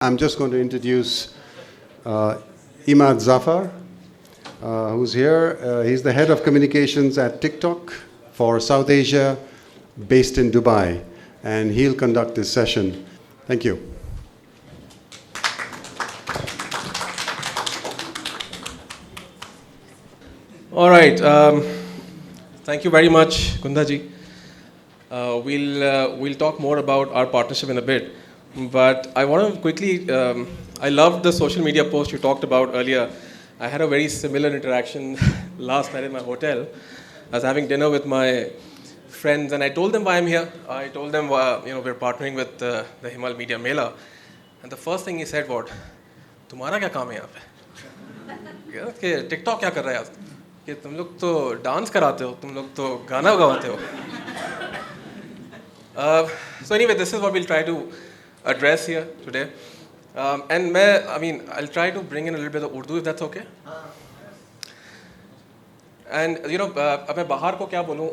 I'm just going to introduce Imad Zafar, who's here. He's the head of communications at TikTok for South Asia, based in Dubai, and he'll conduct this session. Thank you. All right. Thank you very much, Kundaji. We'll talk more about our partnership in a bit. But I want to quickly, I loved the social media post you talked about earlier. I had a very similar interaction last night in my hotel. I was having dinner with my friends and I told them why I'm here. I told them, we're partnering with the Himal Media Mela. And the first thing he said was, तुम्हारा क्या काम है यहाँ पे? कि TikTok क्या कर रहा है आज? कि तुम लोग तो डांस कराते हो, तुम लोग तो गाना गवाते हो. So anyway, this is what we'll try to address here today. And I'll try to bring in a little bit of Urdu if that's okay. And अब मैं बाहर को क्या बोलूँ?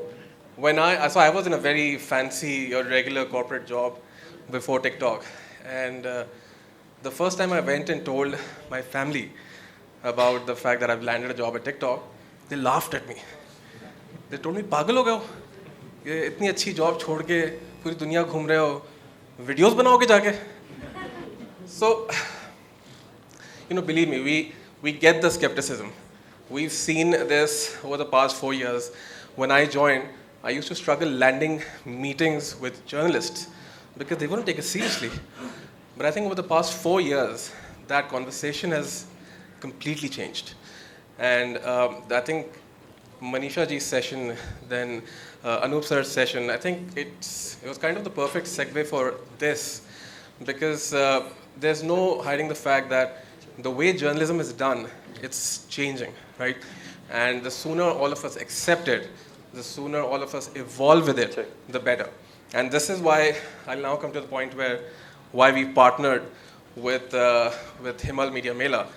So I was in a very fancy or regular corporate job before TikTok, and the first time I went and told my family about the fact that I've landed a job at TikTok, they laughed at me. They told me, पागल हो गए हो? ये इतनी अच्छी job छोड़ के पूरी दुनिया घूम रहे हो, वीडियोस बनाओगे जाके? So, believe me, we get the skepticism. We've seen this over the past 4 years. When I joined, I used to struggle landing meetings with journalists because they wouldn't take it seriously. But I think over the past 4 years, that conversation has completely changed. And I think Manisha ji's session, then Anup sir's session, I think it was kind of the perfect segue for this, because there's no hiding the fact that the way journalism is done, it's changing, right? And the sooner all of us accept it, the sooner all of us evolve with it, the better. And this is why I'll now come to the point why we partnered with Himal Media Mela.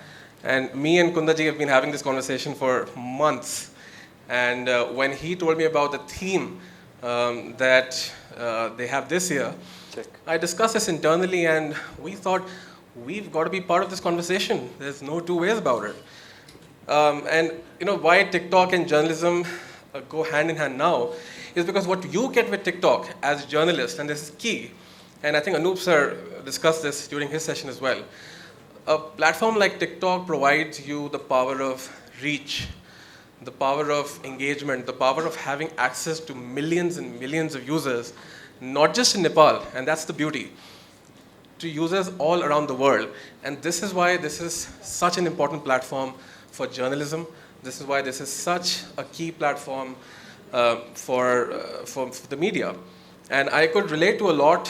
And me and Kundaji have been having this conversation for months. And when he told me about the theme that they have this year, I discussed this internally and we thought we've got to be part of this conversation. There's no two ways about it. And why TikTok and journalism go hand in hand now is because what you get with TikTok as journalists, and this is key, and I think Anup sir discussed this during his session as well, a platform like TikTok provides you the power of reach, the power of engagement, the power of having access to millions and millions of users, not just in Nepal, and that's the beauty, to users all around the world. And this is why this is such an important platform for journalism. This is why this is such a key platform for the media. And I could relate to a lot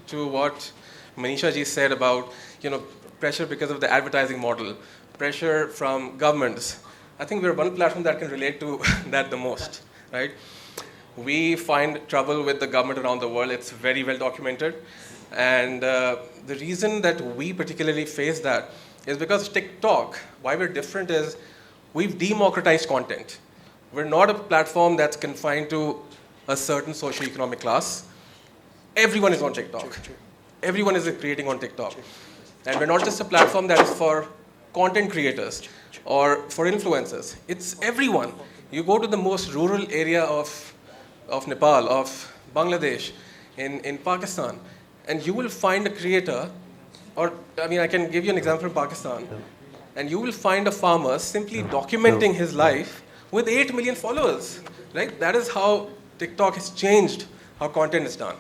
to what Manisha ji said about, pressure because of the advertising model, pressure from governments. I think we're one platform that can relate to that the most, right? We find trouble with the government around the world. It's very well documented. And the reason that we particularly face that is because TikTok, why we're different is we've democratized content. We're not a platform that's confined to a certain socioeconomic class. Everyone is on TikTok. Everyone is creating on TikTok. And we're not just a platform that is for content creators or for influencers. It's everyone. You go to the most rural area of Nepal, of Bangladesh, in Pakistan, and you will find a creator, I can give you an example from Pakistan, and you will find a farmer simply documenting his life with 8 million followers, right? That is how TikTok has changed how content is done.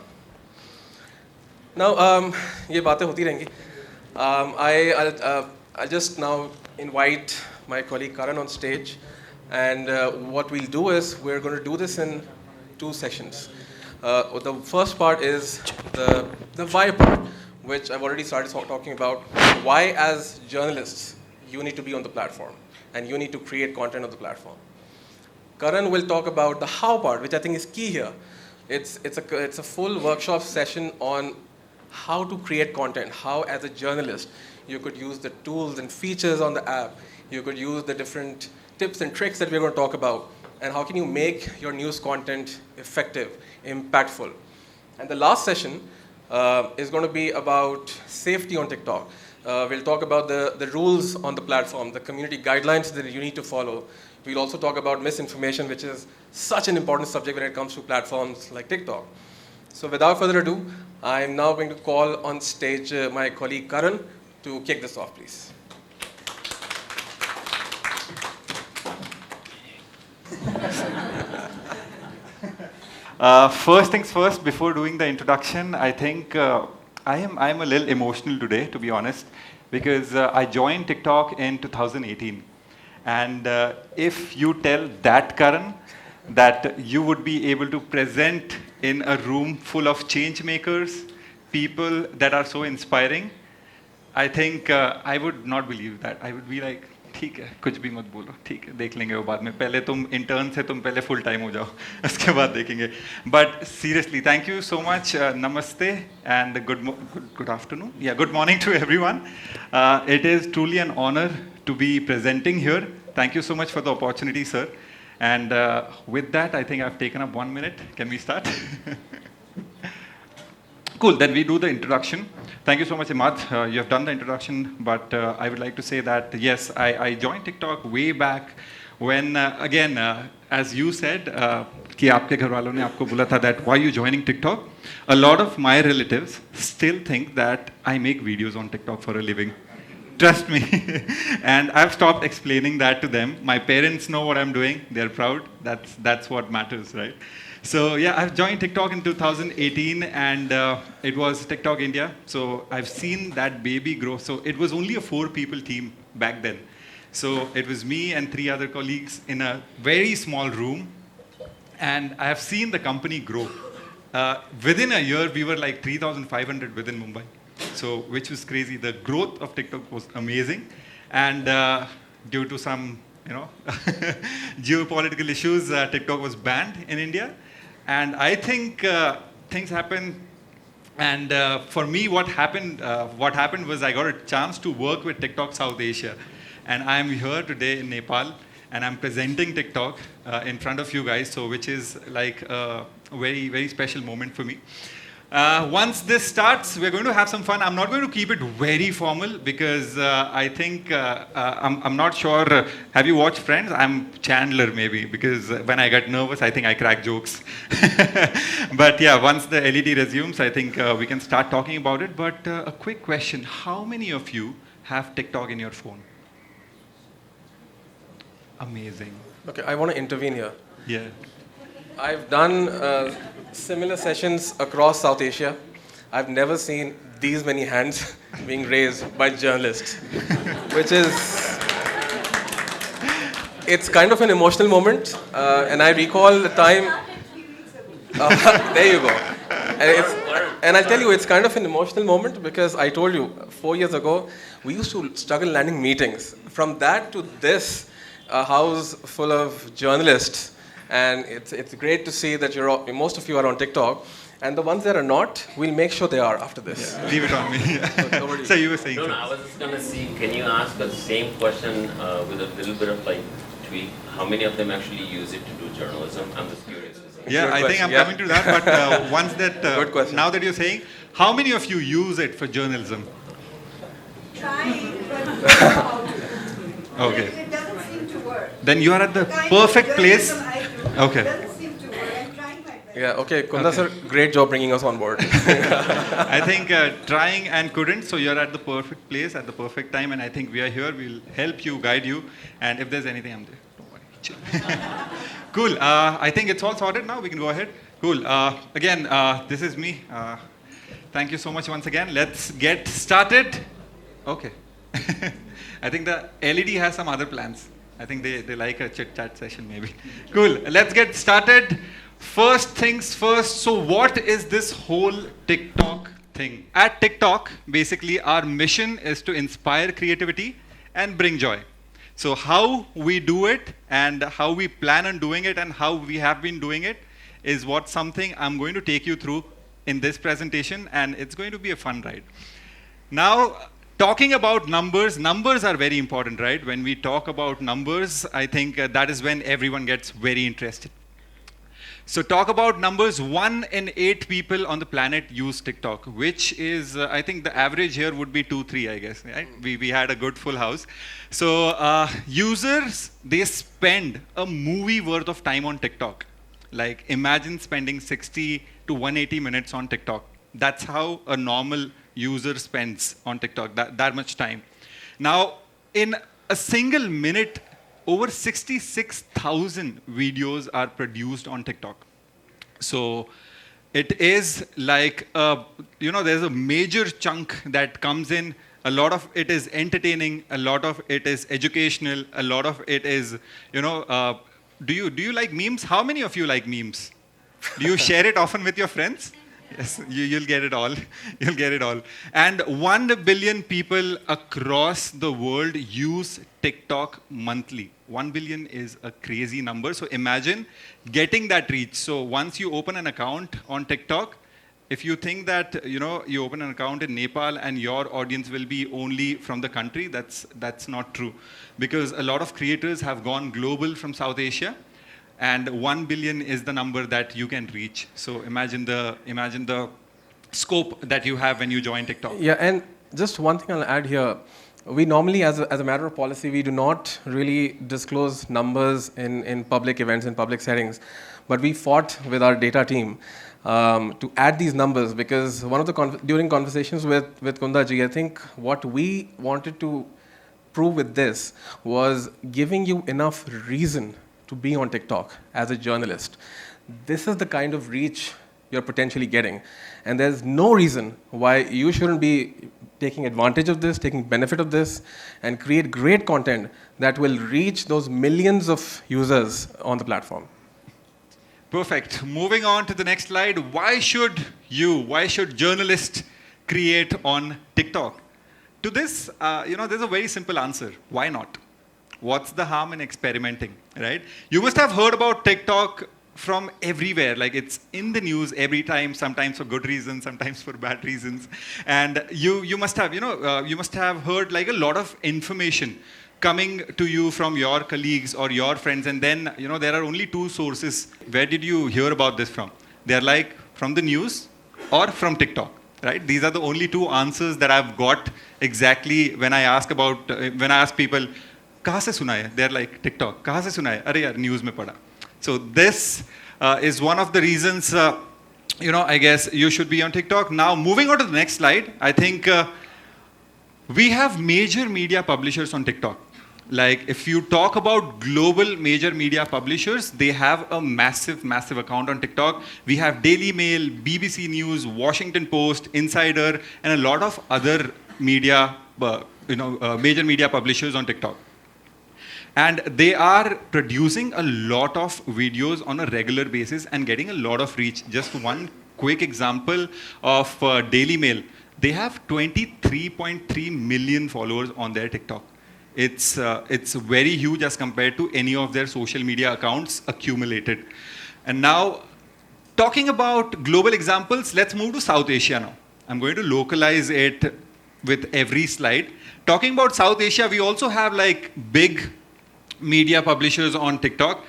Now, ये बातें होती रहेंगी. I'll just now invite my colleague Karan on stage, and what we'll do is we're going to do this in 2 sessions. The first part is the why part, which I've already started talking about. Why, as journalists, you need to be on the platform, and you need to create content on the platform. Karan will talk about the how part, which I think is key here. It's a full workshop session on how to create content, how as a journalist you could use the tools and features on the app, you could use the different tips and tricks that we're going to talk about, and how can you make your news content effective, impactful. And the last session, is going to be about safety on TikTok. We'll talk about the rules on the platform, the community guidelines that you need to follow. We'll also talk about misinformation, which is such an important subject when it comes to platforms like TikTok. So without further ado, I'm now going to call on stage my colleague Karan to kick this off, please. First things first, before doing the introduction, I think I'm a little emotional today, to be honest, because I joined TikTok in 2018. And if you tell that Karan that you would be able to present in a room full of change makers, people that are so inspiring, I think I would not believe that. I would be like, ठीक है, कुछ भी मत बोलो, ठीक है, देख लेंगे वो बाद में. पहले तुम इंटर्न से तुम पहले फुल टाइम हो जाओ, उसके बाद देखेंगे. But seriously, thank you so much. Namaste and good afternoon. Yeah, good morning to everyone. It is truly an honor to be presenting here. Thank you so much for the opportunity, sir. And with that, I think I've taken up 1 minute. Can we start? Cool, then we do the introduction. Thank you so much, Ahmad. You have done the introduction, but I would like to say that, yes, I joined TikTok way back when, again, as you said, कि आपके घर वालों ने आपको बोला था that why are you joining TikTok? A lot of my relatives still think that I make videos on TikTok for a living. Trust me. And I've stopped explaining that to them. My parents know what I'm doing. They're proud. That's what matters, right? So yeah, I've joined TikTok in 2018 and it was TikTok India. So I've seen that baby grow. So it was only a 4-people team back then. So it was me and 3 other colleagues in a very small room. And I have seen the company grow. Within a year, we were like 3,500 within Mumbai. So which was crazy. The growth of TikTok was amazing. And due to some, geopolitical issues, TikTok was banned in India. And I think things happened, and for me, what happened was I got a chance to work with TikTok South Asia, and I'm here today in Nepal, and I'm presenting TikTok in front of you guys, so which is like a very, very special moment for me. Once this starts, we're going to have some fun. I'm not going to keep it very formal because I think, I'm not sure. Have you watched Friends? I'm Chandler maybe because when I get nervous, I think I crack jokes. But yeah, once the LED resumes, I think we can start talking about it. But a quick question. How many of you have TikTok in your phone? Amazing. Okay, I want to intervene here. Yeah. I've done similar sessions across South Asia. I've never seen these many hands being raised by journalists, which is, it's kind of an emotional moment. And I recall the time, there you go. And I'll tell you, it's kind of an emotional moment because I told you, 4 years ago, we used to struggle landing meetings. From that to this, a house full of journalists. And it's great to see that most of you are on TikTok. And the ones that are not, we'll make sure they are after this. Yeah, leave it on me. So you were saying. No, I was just going to see, can you ask the same question with a little bit of like tweak? How many of them actually use it to do journalism? I'm just curious. Yeah, I think I'm coming to that. But once that, Good question. now that you're saying, how many of you use it for journalism? Trying, but we don't know how to. Okay. It doesn't seem to work. Then you are at the Kind of perfect place. journalism I do, Okay. It doesn't seem to work. I'm trying my best. Yeah, okay, Kunda sir, great job bringing us on board. I think trying and couldn't, so you're at the perfect place at the perfect time, and I think we are here. We'll help you, guide you, and if there's anything, I'm there. Don't worry. Chill. Cool. I think it's all sorted now. We can go ahead. Cool. Again, this is me. Thank you so much once again. Let's get started. Okay. I think the LED has some other plans. I think they like a chit-chat session maybe. Cool. Let's get started. First things first. So what is this whole TikTok thing? At TikTok, basically our mission is to inspire creativity and bring joy. So how we do it and how we plan on doing it and how we have been doing it is what something I'm going to take you through in this presentation, and it's going to be a fun ride. Now, talking about numbers are very important, right? When we talk about numbers, I think that is when everyone gets very interested. So talk about numbers. 1 in 8 people on the planet use TikTok, which is, I think the average here would be 2, 3, I guess. Right? We had a good full house. So users, they spend a movie worth of time on TikTok. Like imagine spending 60 to 180 minutes on TikTok. That's how a normal user spends on TikTok, that much time. Now, in a single minute, over 66,000 videos are produced on TikTok. So it is like, there's a major chunk that comes in. A lot of it is entertaining. A lot of it is educational. A lot of it is, do you like memes? How many of you like memes? Do you share it often with your friends? Yes, you'll get it all. You'll get it all. And 1 billion people across the world use TikTok monthly. 1 billion is a crazy number. So imagine getting that reach. So once you open an account on TikTok, if you think that you open an account in Nepal and your audience will be only from the country, that's not true. Because a lot of creators have gone global from South Asia. And 1 billion is the number that you can reach. So imagine the scope that you have when you join TikTok. Yeah, and just one thing I'll add here. We normally, as a matter of policy, we do not really disclose numbers in public events, in public settings. But we fought with our data team to add these numbers, because one of the during conversations with Kunda ji, I think what we wanted to prove with this was giving you enough reason to be on TikTok as a journalist. This is the kind of reach you're potentially getting. And there's no reason why you shouldn't be taking advantage of this, taking benefit of this, and create great content that will reach those millions of users on the platform. Perfect. Moving on to the next slide. Why should journalists create on TikTok? To this, there's a very simple answer. Why not? What's the harm in experimenting, right? You must have heard about TikTok from everywhere. Like it's in the news every time, sometimes for good reasons, sometimes for bad reasons. And you must have, you must have heard like a lot of information coming to you from your colleagues or your friends. And then, there are only 2 sources. Where did you hear about this from? They're like from the news or from TikTok, right? These are the only 2 answers that I've got exactly when I ask people, कहाँ से सुना है? They're like TikTok. कहाँ से सुना है? अरे यार news में पढ़ा. So this is one of the reasons, I guess you should be on TikTok. Now moving on to the next slide, I think we have major media publishers on TikTok. Like if you talk about global major media publishers, they have a massive account on TikTok. We have Daily Mail, BBC News, Washington Post, Insider, and a lot of other media, major media publishers on TikTok. And they are producing a lot of videos on a regular basis and getting a lot of reach. Just one quick example of Daily Mail. They have 23.3 million followers on their TikTok. It's very huge as compared to any of their social media accounts accumulated. And now, talking about global examples, let's move to South Asia now. I'm going to localize it with every slide. Talking about South Asia, we also have like big media publishers on TikTok.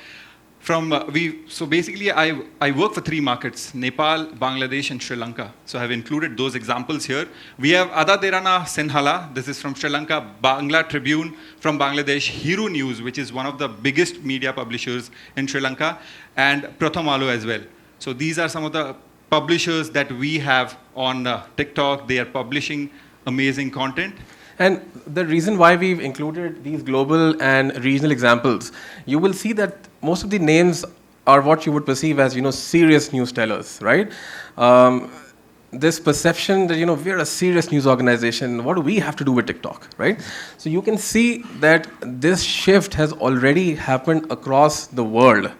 So basically, I work for 3 markets: Nepal, Bangladesh, and Sri Lanka. So I have included those examples here. We have Ada Derana Sinhala, this is from Sri Lanka; Bangla Tribune from Bangladesh; Hiru News, which is one of the biggest media publishers in Sri Lanka; and Prathamalo as well. So these are some of the publishers that we have on TikTok. They are publishing amazing content. And the reason why we've included these global and regional examples, you will see that most of the names are what you would perceive as, serious news tellers, right? This perception that, we're a serious news organization, what do we have to do with TikTok, right? So you can see that this shift has already happened across the world.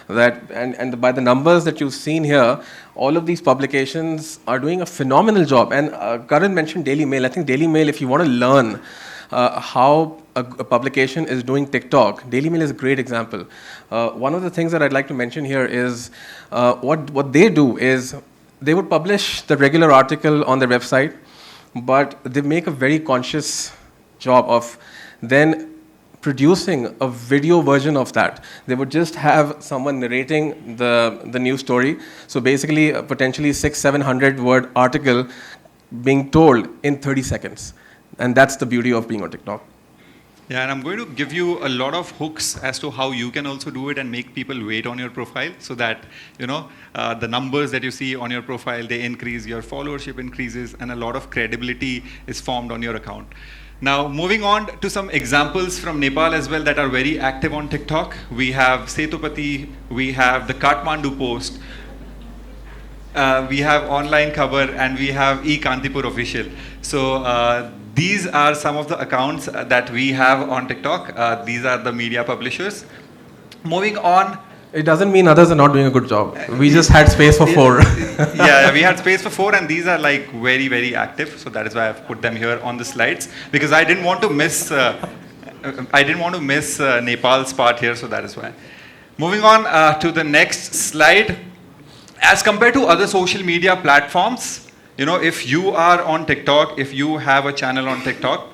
And by the numbers that you've seen here, all of these publications are doing a phenomenal job. And Karan mentioned Daily Mail. I think Daily Mail, if you want to learn how a publication is doing TikTok, Daily Mail is a great example. One of the things that I'd like to mention here is what they do is they would publish the regular article on their website, but they make a very conscious job of then producing a video version of that. They would just have someone narrating the news story. So basically, a potentially 600-700 word article being told in 30 seconds. And that's the beauty of being on TikTok. Yeah, and I'm going to give you a lot of hooks as to how you can also do it and make people wait on your profile so that, the numbers that you see on your profile, they increase, your followership increases, and a lot of credibility is formed on your account. Now, moving on to some examples from Nepal as well that are very active on TikTok. We have Setupati, we have the Kathmandu Post, we have Online Cover, and we have E-Kantipur Official. So these are some of the accounts that we have on TikTok. These are the media publishers. Moving on. It doesn't mean others are not doing a good job. We just had space for 4. Yeah, we had space for 4, and these are like very, very active. So that is why I've put them here on the slides, because I didn't want to miss. Nepal's part here, so that is why. Moving on to the next slide. As compared to other social media platforms, if you are on TikTok, if you have a channel on TikTok,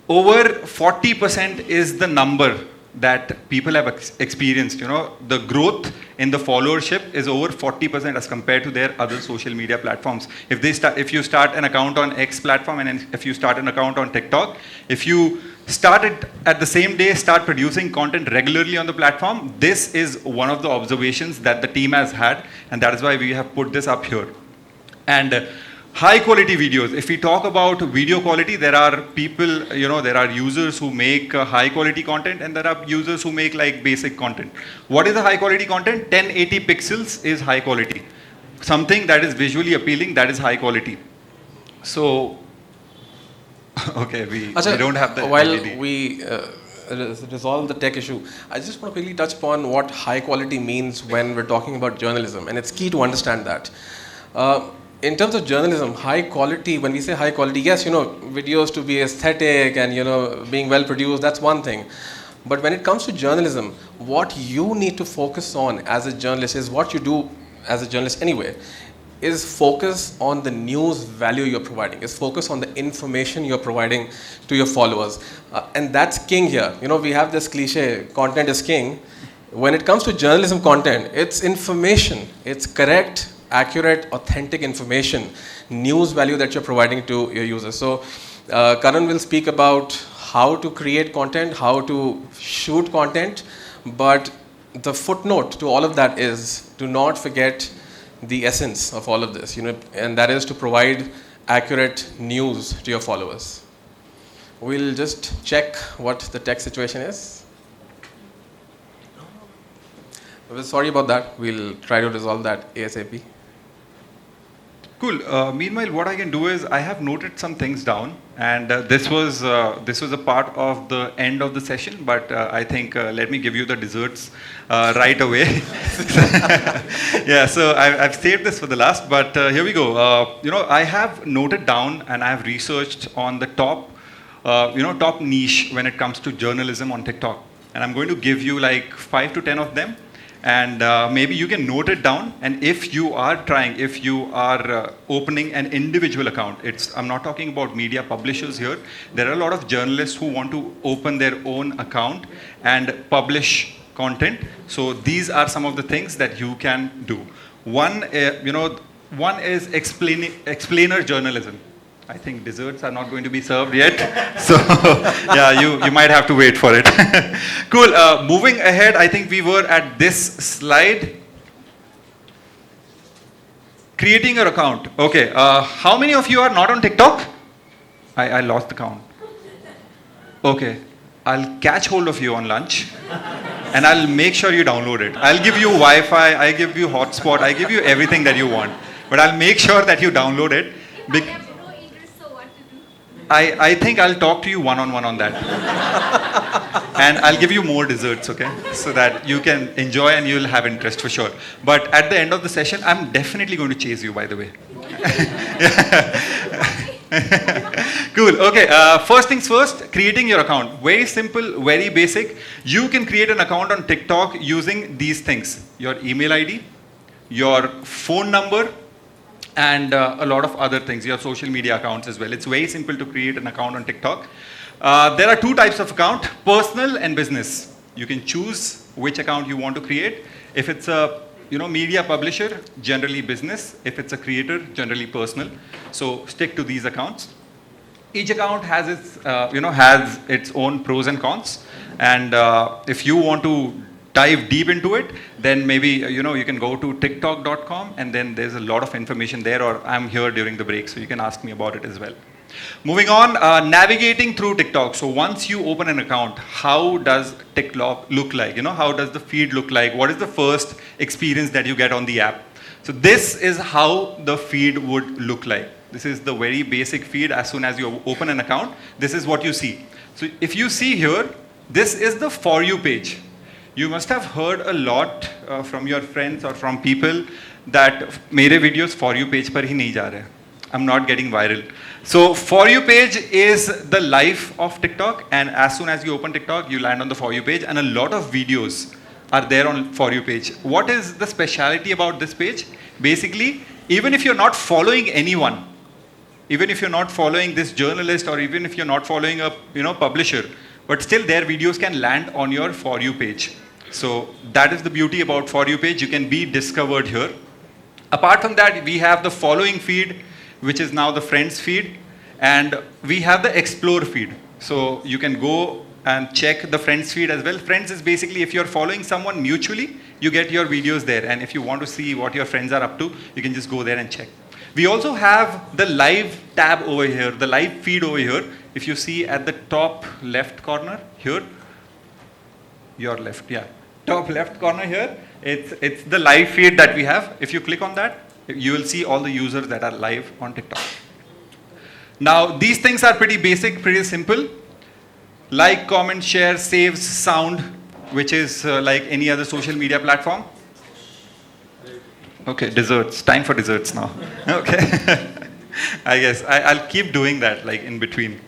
over 40% is the number that people have experienced. The growth in the followership is over 40% as compared to their other social media platforms. If you start an account on X platform and if you start an account on TikTok, if you started at the same day, start producing content regularly on the platform, this is one of the observations that the team has had, and that is why we have put this up here. And high quality videos. If we talk about video quality, there are people, there are users who make high quality content, and there are users who make like basic content. What is the high quality content? 1080 pixels is high quality. Something that is visually appealing, that is high quality. So, okay, we don't have that. While LED. we resolve the tech issue, I just want to quickly touch upon what high quality means when we're talking about journalism, and it's key to understand that. In terms of journalism, high quality, when we say high quality, yes, videos to be aesthetic and, being well produced, that's one thing. But when it comes to journalism, what you need to focus on as a journalist is what you do as a journalist anyway, is focus on the news value you're providing, is focus on the information you're providing to your followers. And that's king here. We have this cliche, content is king. When it comes to journalism content, it's information. It's correct, accurate, authentic information, news value that you're providing to your users. So Karan will speak about how to create content, how to shoot content, but the footnote to all of that is do not forget the essence of all of this, and that is to provide accurate news to your followers. We'll just check what the tech situation is. We're sorry about that. We'll try to resolve that ASAP. Cool. Meanwhile, what I can do is I have noted some things down, and this was a part of the end of the session. But I think let me give you the desserts right away. Yeah. So I've saved this for the last, but here we go. I have noted down and I have researched on the top, top niche when it comes to journalism on TikTok, and I'm going to give you like 5 to 10 of them. And maybe you can note it down. And if you are opening an individual account, I'm not talking about media publishers here. There are a lot of journalists who want to open their own account and publish content. So these are some of the things that you can do. One is explainer journalism. I think desserts are not going to be served yet. So, yeah, you might have to wait for it. Cool. Moving ahead, I think we were at this slide. Creating your account. Okay. How many of you are not on TikTok? I lost the count. Okay. I'll catch hold of you on lunch. And I'll make sure you download it. I'll give you Wi-Fi. I give you hotspot. I give you everything that you want. But I'll make sure that you download it. I think I'll talk to you one-on-one on that. And I'll give you more desserts, okay? So that you can enjoy and you'll have interest for sure. But at the end of the session, I'm definitely going to chase you, by the way. Cool, okay. First things first, creating your account. Very simple, very basic. You can create an account on TikTok using these things. Your email ID, your phone number, and a lot of other things, your social media accounts as well. It's very simple to create an account on TikTok. There are two types of account, personal and business. You can choose which account you want to create. If it's a media publisher, generally business. If it's a creator, generally personal. So stick to these accounts. Each account has its own pros and cons. And if you want to dive deep into it, then maybe you can go to tiktok.com, and then there's a lot of information there, or I'm here during the break, so you can ask me about it as well. Moving on, navigating through TikTok. So once you open an account, how does TikTok look like? How does the feed look like? What is the first experience that you get on the app? So this is how the feed would look like. This is the very basic feed. As soon as you open an account, this is what you see. So if you see here, this is the For You page. You must have heard a lot from your friends or from people that मेरे videos For You page पर ही नहीं जा रहे. I'm not getting viral. So For You page is the life of TikTok, and as soon as you open TikTok, you land on the For You page, and a lot of videos are there on For You page. What is the speciality about this page? Basically, even if you're not following anyone, even if you're not following this journalist, or even if you're not following a publisher, but still their videos can land on your For You page. So that is the beauty about For You page. You can be discovered here. Apart from that, we have the following feed, which is now the friends feed, and we have the explore feed. So you can go and check the friends feed as well. Friends is basically if you're following someone mutually, you get your videos there, and if you want to see what your friends are up to, you can just go there and check. We also have the live tab over here, the live feed over here. If you see at the top left corner here, your left, yeah, top left corner here, it's the live feed that we have. If you click on that, you will see all the users that are live on TikTok. Now, these things are pretty basic, pretty simple. Like, comment, share, saves, sound, which is like any other social media platform. Okay, desserts. Time for desserts now. Okay. I guess I'll keep doing that, like in between.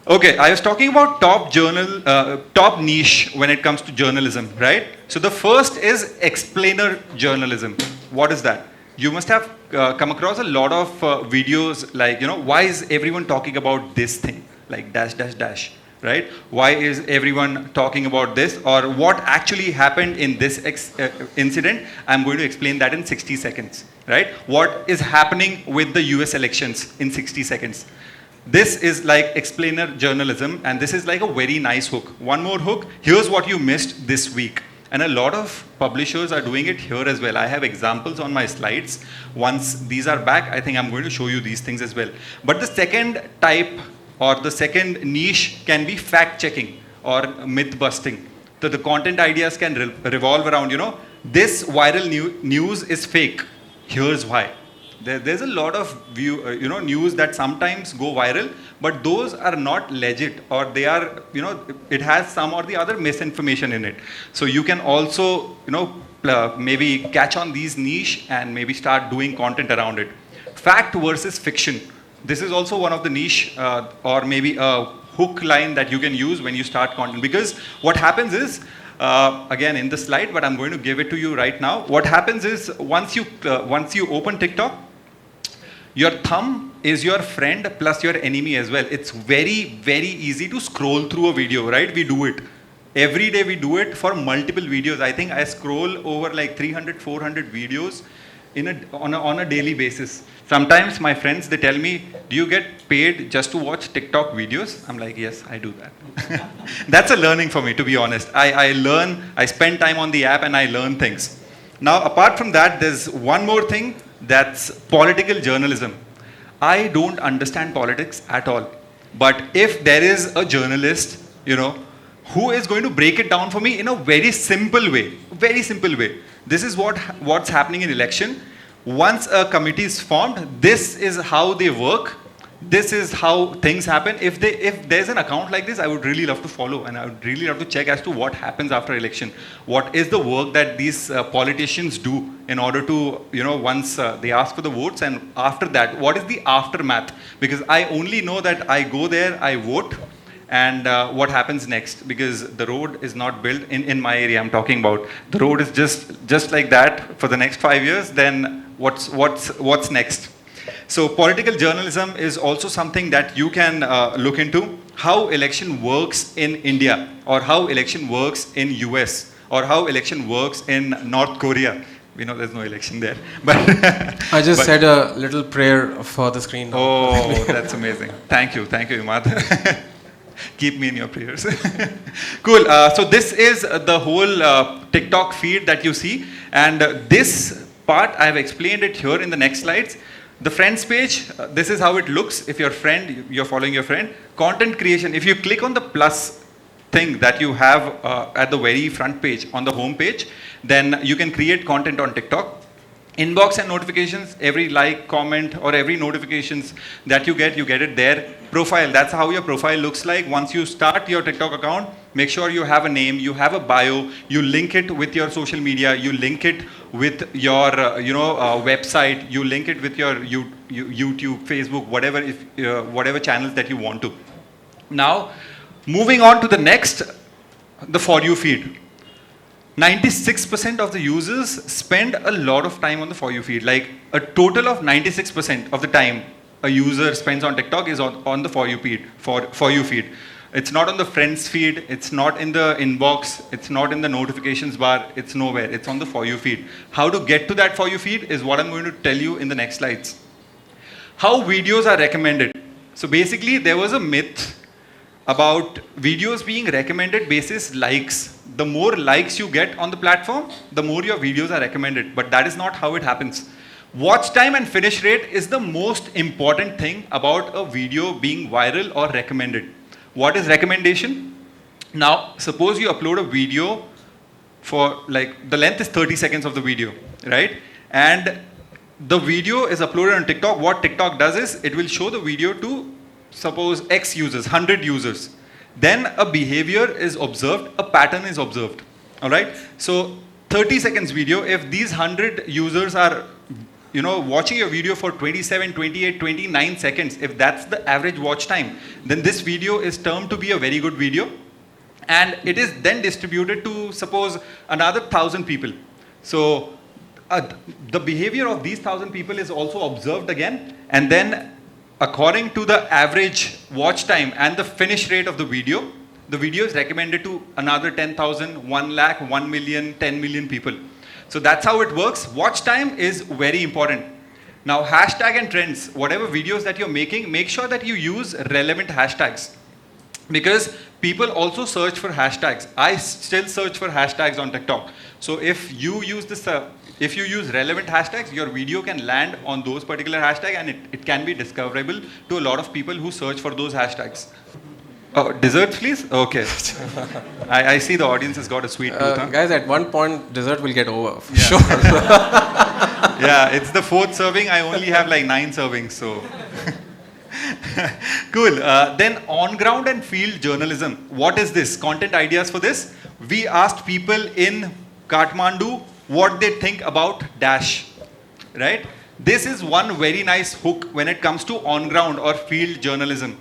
Okay, I was talking about top niche when it comes to journalism, right? So the first is explainer journalism. What is that? You must have come across a lot of videos like, why is everyone talking about this thing? Like dash, dash, dash, right? Why is everyone talking about this? Or what actually happened in this incident? I'm going to explain that in 60 seconds, right? What is happening with the US elections in 60 seconds? This is like explainer journalism, and this is like a very nice hook. One more hook, here's what you missed this week. And a lot of publishers are doing it here as well. I have examples on my slides. Once these are back, I think I'm going to show you these things as well. But the second type or the second niche can be fact checking or myth busting. So the content ideas can revolve around, this viral news is fake. Here's why. There's a lot of news that sometimes go viral, but those are not legit, or they are, it has some or the other misinformation in it. So you can also, maybe catch on these niche and maybe start doing content around it. Fact versus fiction. This is also one of the niche or maybe a hook line that you can use when you start content. Because what happens is, again in the slide, but I'm going to give it to you right now. What happens is once you open TikTok, your thumb is your friend plus your enemy as well. It's very, very easy to scroll through a video, right? We do it. Every day we do it for multiple videos. I think I scroll over like 300, 400 videos on a daily basis. Sometimes my friends, they tell me, do you get paid just to watch TikTok videos? I'm like, yes, I do that. That's a learning for me, to be honest. I learn, I spend time on the app and I learn things. Now, apart from that, there's one more thing. That's political journalism. I don't understand politics at all. But if there is a journalist, who is going to break it down for me in a very simple way, this is what's happening in election. Once a committee is formed, this is how they work. This is how things happen. If there's an account like this, I would really love to follow, and I would really love to check as to what happens after election. What is the work that these politicians do in order to, once they ask for the votes, and after that, what is the aftermath? Because I only know that I go there, I vote, and what happens next, because the road is not built in my area I'm talking about. The road is just like that for the next 5 years. Then what's next? So political journalism is also something that you can look into. How election works in India, or how election works in US, or how election works in North Korea. We know there's no election there, but I just said a little prayer for the screen now. Oh, that's amazing. Thank you, Ahmad. Keep me in your prayers. Cool. So this is the whole TikTok feed that you see, and this part I've explained it here in the next slides. The friends page, this is how it looks. If you're following your friend. Content creation, if you click on the plus thing that you have at the very front page, on the home page, then you can create content on TikTok. Inbox and notifications, every like, comment, or every notifications that you get it there. Profile, that's how your profile looks like. Once you start your TikTok account, make sure you have a name, you have a bio, you link it with your social media, you link it with your website, you link it with your YouTube, Facebook, whatever channels that you want to. Now, moving on to the next, the For You feed. 96% of the users spend a lot of time on the For You feed. Like a total of 96% of the time a user spends on TikTok is on the For You feed. For You feed. It's not on the friends feed. It's not in the inbox. It's not in the notifications bar. It's nowhere. It's on the For You feed. How to get to that For You feed is what I'm going to tell you in the next slides. How videos are recommended. So basically there was a myth about videos being recommended basis likes. The more likes you get on the platform, the more your videos are recommended. But that is not how it happens. Watch time and finish rate is the most important thing about a video being viral or recommended. What is recommendation? Now, suppose you upload a video for like, the length is 30 seconds of the video, right? And the video is uploaded on TikTok. What TikTok does is, it will show the video to suppose X users, 100 users. Then a behavior is observed, a pattern is observed. All right. So 30 seconds video, if these 100 users are watching your video for 27, 28, 29 seconds, if that's the average watch time, then this video is termed to be a very good video. And it is then distributed to suppose another 1,000 people. So the behavior of these 1,000 people is also observed again. And then according to the average watch time and the finish rate of the video is recommended to another 10,000, 1 lakh, 1 million, 10 million people. So that's how it works. Watch time is very important. Now, hashtag and trends, whatever videos that you're making, make sure that you use relevant hashtags. Because people also search for hashtags. I still search for hashtags on TikTok. So if you use this, if you use relevant hashtags, your video can land on those particular hashtags, and it can be discoverable to a lot of people who search for those hashtags. Oh, desserts, please? Okay. I see the audience has got a sweet tooth. Huh? Guys, at one point, dessert will get over. For Yeah. sure. Yeah, it's the 4th serving. I only have like 9 servings, so. Cool. Then on-ground and field journalism. What is this? Content ideas for this? We asked people in Kathmandu what they think about Dash, right? This is one very nice hook when it comes to on-ground or field journalism.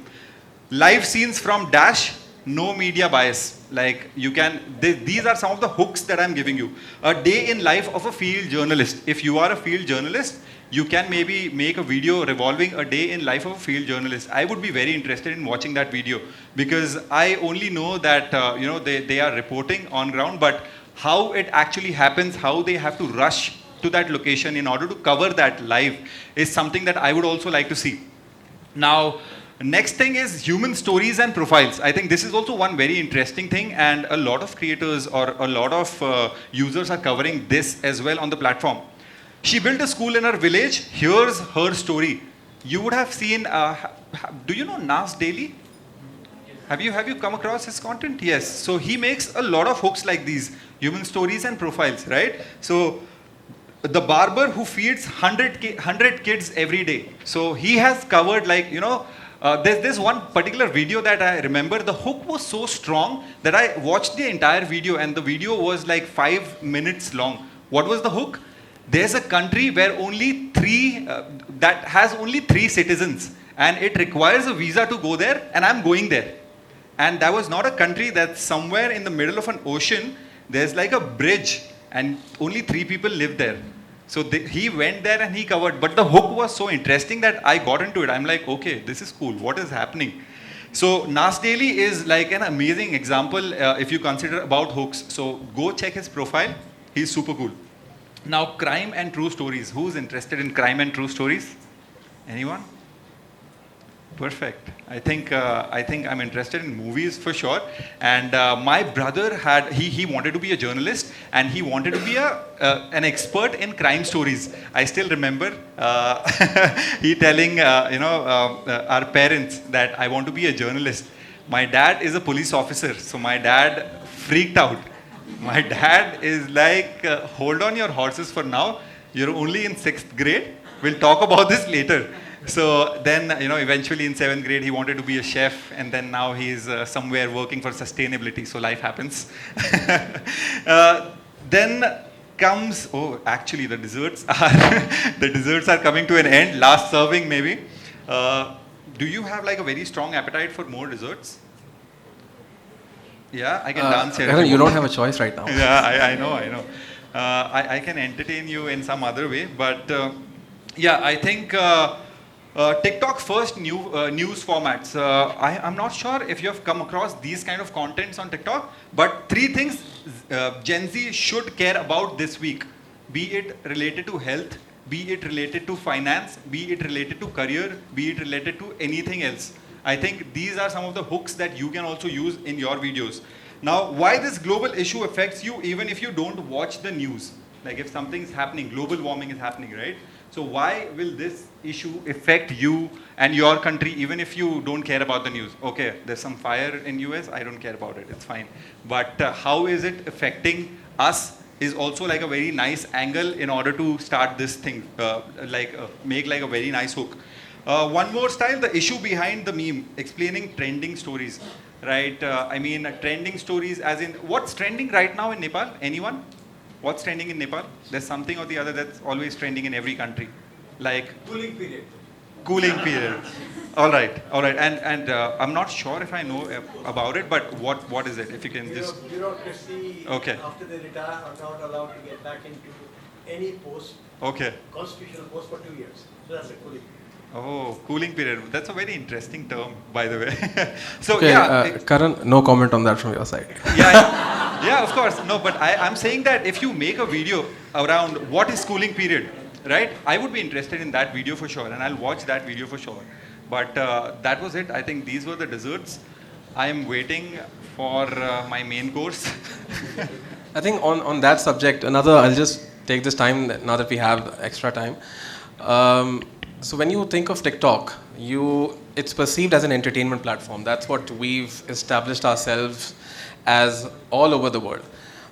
Live scenes from Dash, no media bias. Like you can, these are some of the hooks that I'm giving you. A day in life of a field journalist. If you are a field journalist, you can maybe make a video revolving a day in life of a field journalist. I would be very interested in watching that video because I only know that they are reporting on ground, but how it actually happens, how they have to rush to that location in order to cover that live is something that I would also like to see. Now, next thing is human stories and profiles. I think this is also one very interesting thing, and a lot of creators or a lot of users are covering this as well on the platform. She built a school in her village. Here's her story. You would have seen, do you know Nas Daily? Have you come across his content? Yes. So he makes a lot of hooks like these, human stories and profiles, right? So the barber who feeds 100 kids every day. So he has covered like, there's this one particular video that I remember. The hook was so strong that I watched the entire video, and the video was like 5 minutes long. What was the hook? There's a country where only that has only 3 citizens, and it requires a visa to go there, and I'm going there. And that was not a country that's somewhere in the middle of an ocean. There's like a bridge, and only 3 people live there. So he went there and he covered. But the hook was so interesting that I got into it. I'm like, okay, this is cool. What is happening? So Nas Daily is like an amazing example if you consider about hooks. So go check his profile. He's super cool. Now, crime and true stories. Who's interested in crime and true stories? Anyone? Perfect. I think I'm interested in movies for sure. And my brother he wanted to be a journalist and he wanted to be an expert in crime stories. I still remember he telling our parents that I want to be a journalist. My dad is a police officer, so my dad freaked out. My dad is like, hold on your horses for now. You're only in 6th grade. We'll talk about this later. So then, eventually in 7th grade, he wanted to be a chef, and then now he's somewhere working for sustainability, so life happens. Then comes, actually the desserts are coming to an end, last serving maybe. Do you have like a very strong appetite for more desserts? Yeah, I can dance here. Karan, you don't have a choice right now. Yeah, I know. I can entertain you in some other way, but I think TikTok first news formats. I'm not sure if you have come across these kind of contents on TikTok, but 3 things Gen Z should care about this week, be it related to health, be it related to finance, be it related to career, be it related to anything else. I think these are some of the hooks that you can also use in your videos. Now, why this global issue affects you even if you don't watch the news? Like if something's happening, global warming is happening, right? So why will this issue affect you and your country even if you don't care about the news? Okay, there's some fire in US, I don't care about it, it's fine. But how is it affecting us is also like a very nice angle in order to start this thing, make like a very nice hook. One more style, the issue behind the meme, explaining trending stories, right? Trending stories as in, what's trending right now in Nepal? Anyone? What's trending in Nepal? There's something or the other that's always trending in every country. Like Cooling period. Cooling period. All right. And I'm not sure if I know about it, but what is it? If you can just... Bureaucracy, Okay. after they retire, are not allowed to get back into any post, Okay. constitutional post for 2 years. So that's a cooling period. Oh, cooling period. That's a very interesting term, by the way. So Okay, Karan, no comment on that from your side. Yeah, of course. No, but I'm saying that if you make a video around what is cooling period, right? I would be interested in that video for sure, and I'll watch that video for sure. But that was it. I think these were the desserts. I am waiting for my main course. I think on that subject, I'll just take this time now that we have extra time. So when you think of TikTok, it's perceived as an entertainment platform. That's what we've established ourselves as all over the world.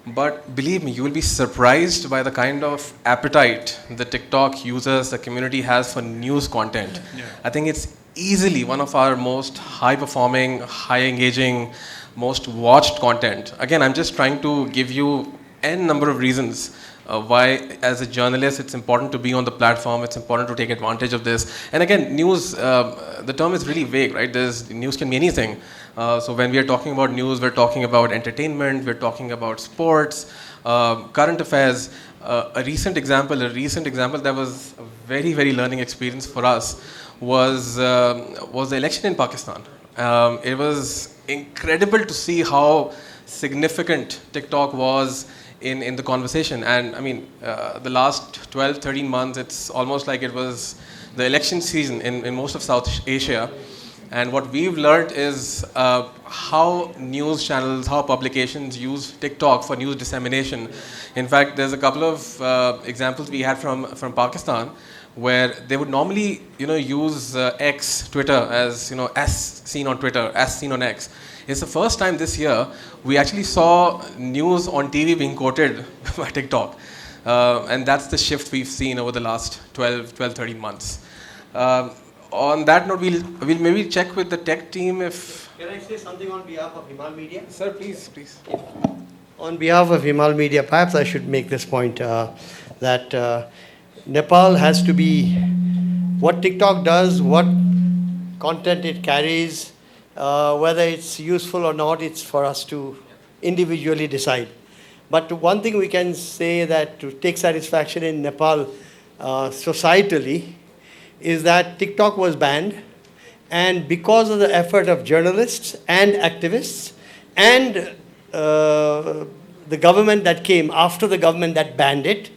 But believe me, you will be surprised by the kind of appetite the TikTok users, the community has for news content. Yeah. I think it's easily one of our most high-performing, high-engaging, most watched content. Again, I'm just trying to give you n number of reasons why, as a journalist, it's important to be on the platform, it's important to take advantage of this. And again, news, the term is really vague, right? News can be anything. So when we are talking about news, we're talking about entertainment, we're talking about sports, current affairs. A recent example that was a very, very learning experience for us was the election in Pakistan. It was incredible to see how significant TikTok was in the conversation. And the last 12, 13 months, it's almost like it was the election season in most of South Asia. And what we've learned is how news channels, how publications use TikTok for news dissemination. In fact, there's a couple of examples we had from Pakistan where they would normally use X, Twitter, as as seen on Twitter, as seen on X. It's the first time this year we actually saw news on TV being quoted by TikTok. And that's the shift we've seen over the last 12, 13 months. On that note, we'll maybe check with the tech team if... Can I say something on behalf of Himal Media? Sir, please. On behalf of Himal Media, perhaps I should make this point that Nepal has to be what TikTok does, what content it carries, whether it's useful or not, it's for us to individually decide. But one thing we can say that to take satisfaction in Nepal societally is that TikTok was banned, and because of the effort of journalists and activists and the government that came after the government that banned it,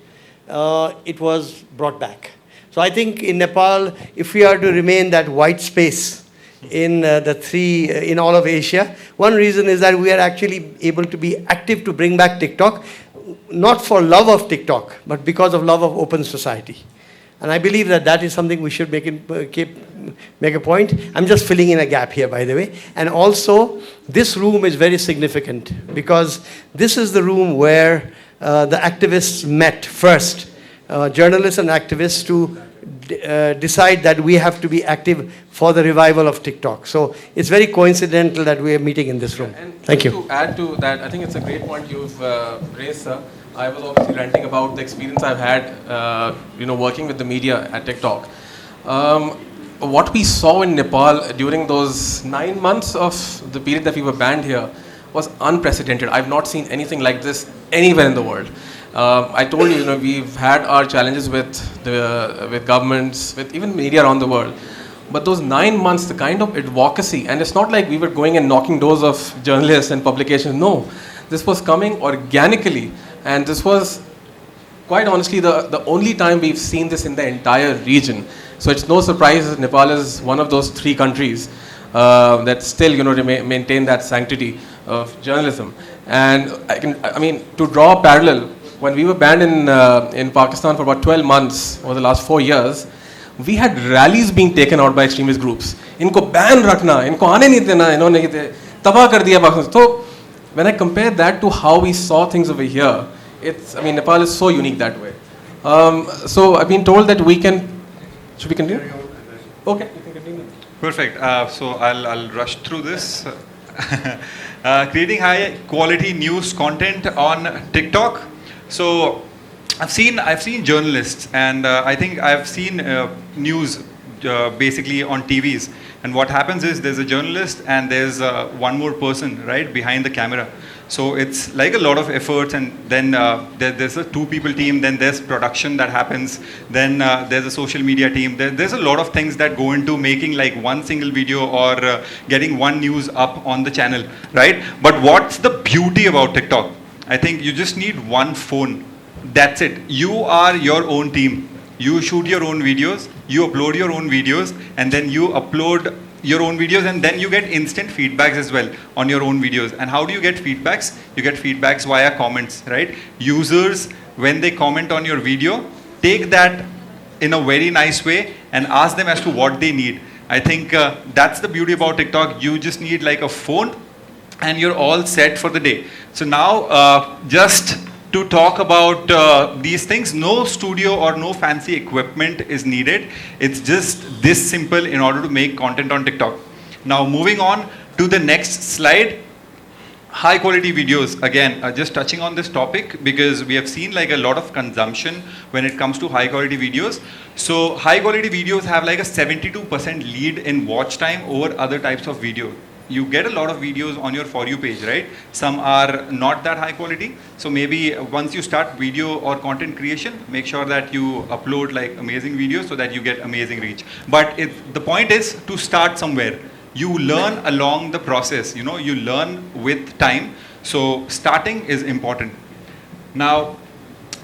it was brought back. So I think in Nepal, if we are to remain that white space in in all of Asia, one reason is that we are actually able to be active to bring back TikTok, not for love of TikTok, but because of love of open society. And I believe that that is something we should make a point. I'm just filling in a gap here, by the way. And also, this room is very significant because this is the room where the activists met first, journalists and activists, to decide that we have to be active for the revival of TikTok. So it's very coincidental that we are meeting in this room. And Thank you. To add to that, I think it's a great point you've raised, sir. I was obviously ranting about the experience I've had, working with the media at TikTok. What we saw in Nepal during those 9 months of the period that we were banned here was unprecedented. I've not seen anything like this anywhere in the world. I told you, we've had our challenges with governments, with even media around the world. But those 9 months, the kind of advocacy, and it's not like we were going and knocking doors of journalists and publications. No, this was coming organically. And this was, quite honestly, the only time we've seen this in the entire region. So it's no surprise that Nepal is one of those 3 countries that still, maintain that sanctity of journalism. And to draw a parallel, when we were banned in Pakistan for about 12 months over the last 4 years, we had rallies being taken out by extremist groups. Inko ban rakhna, inko aane nahi dena, inhone tabah kar diya Pakistan. So when I compare that to how we saw things over here, Nepal is so unique that way. So I've been told that should we continue? Okay, you can continue. Perfect. So I'll rush through this. Creating high quality news content on TikTok. So I've seen journalists, and I think I've seen news basically on TVs. And what happens is there's a journalist and there's one more person right behind the camera. So it's like a lot of efforts, and then there's a 2-people team, then there's production that happens, then there's a social media team. There's a lot of things that go into making like one single video or getting one news up on the channel, right? But what's the beauty about TikTok? I think you just need one phone. That's it. You are your own team. You shoot your own videos, you upload your own videos, and then you upload your own videos, and then you get instant feedbacks as well on your own videos. And how do you get feedbacks? You get feedbacks via comments, right? Users, when they comment on your video, take that in a very nice way and ask them as to what they need. I think that's the beauty about TikTok. You just need like a phone and you're all set for the day. So now just to talk about these things, no studio or no fancy equipment is needed. It's just this simple in order to make content on TikTok. Now moving on to the next slide. High quality videos. Again, just touching on this topic because we have seen like a lot of consumption when it comes to high quality videos. So high quality videos have like a 72% lead in watch time over other types of video. You get a lot of videos on your For You page, right? Some are not that high quality. So maybe once you start video or content creation, make sure that you upload like amazing videos so that you get amazing reach. But the point is to start somewhere. You learn along the process, you learn with time. So starting is important. Now,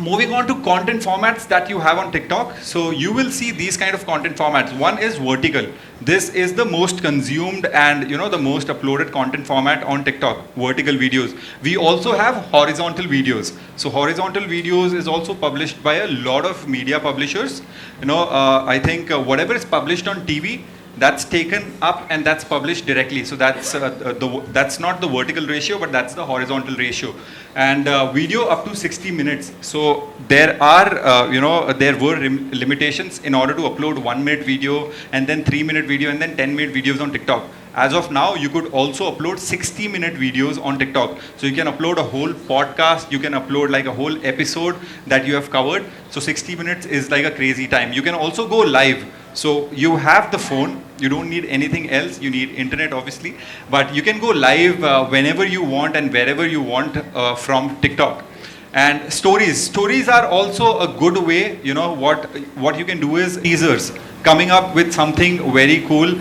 moving on to content formats that you have on TikTok. So you will see these kind of content formats. One is vertical. This is the most consumed and the most uploaded content format on TikTok, vertical videos. We also have horizontal videos. So horizontal videos is also published by a lot of media publishers. I think whatever is published on TV, that's taken up and that's published directly. So that's not the vertical ratio, but that's the horizontal ratio. And video up to 60 minutes. So there are, there were limitations in order to upload 1 minute video and then 3-minute video and then 10-minute videos on TikTok. As of now, you could also upload 60-minute videos on TikTok. So you can upload a whole podcast, you can upload like a whole episode that you have covered. So 60 minutes is like a crazy time. You can also go live. So you have the phone, you don't need anything else, you need internet obviously, but you can go live whenever you want and wherever you want from TikTok. And stories are also a good way. You know what you can do is teasers, coming up with something very cool.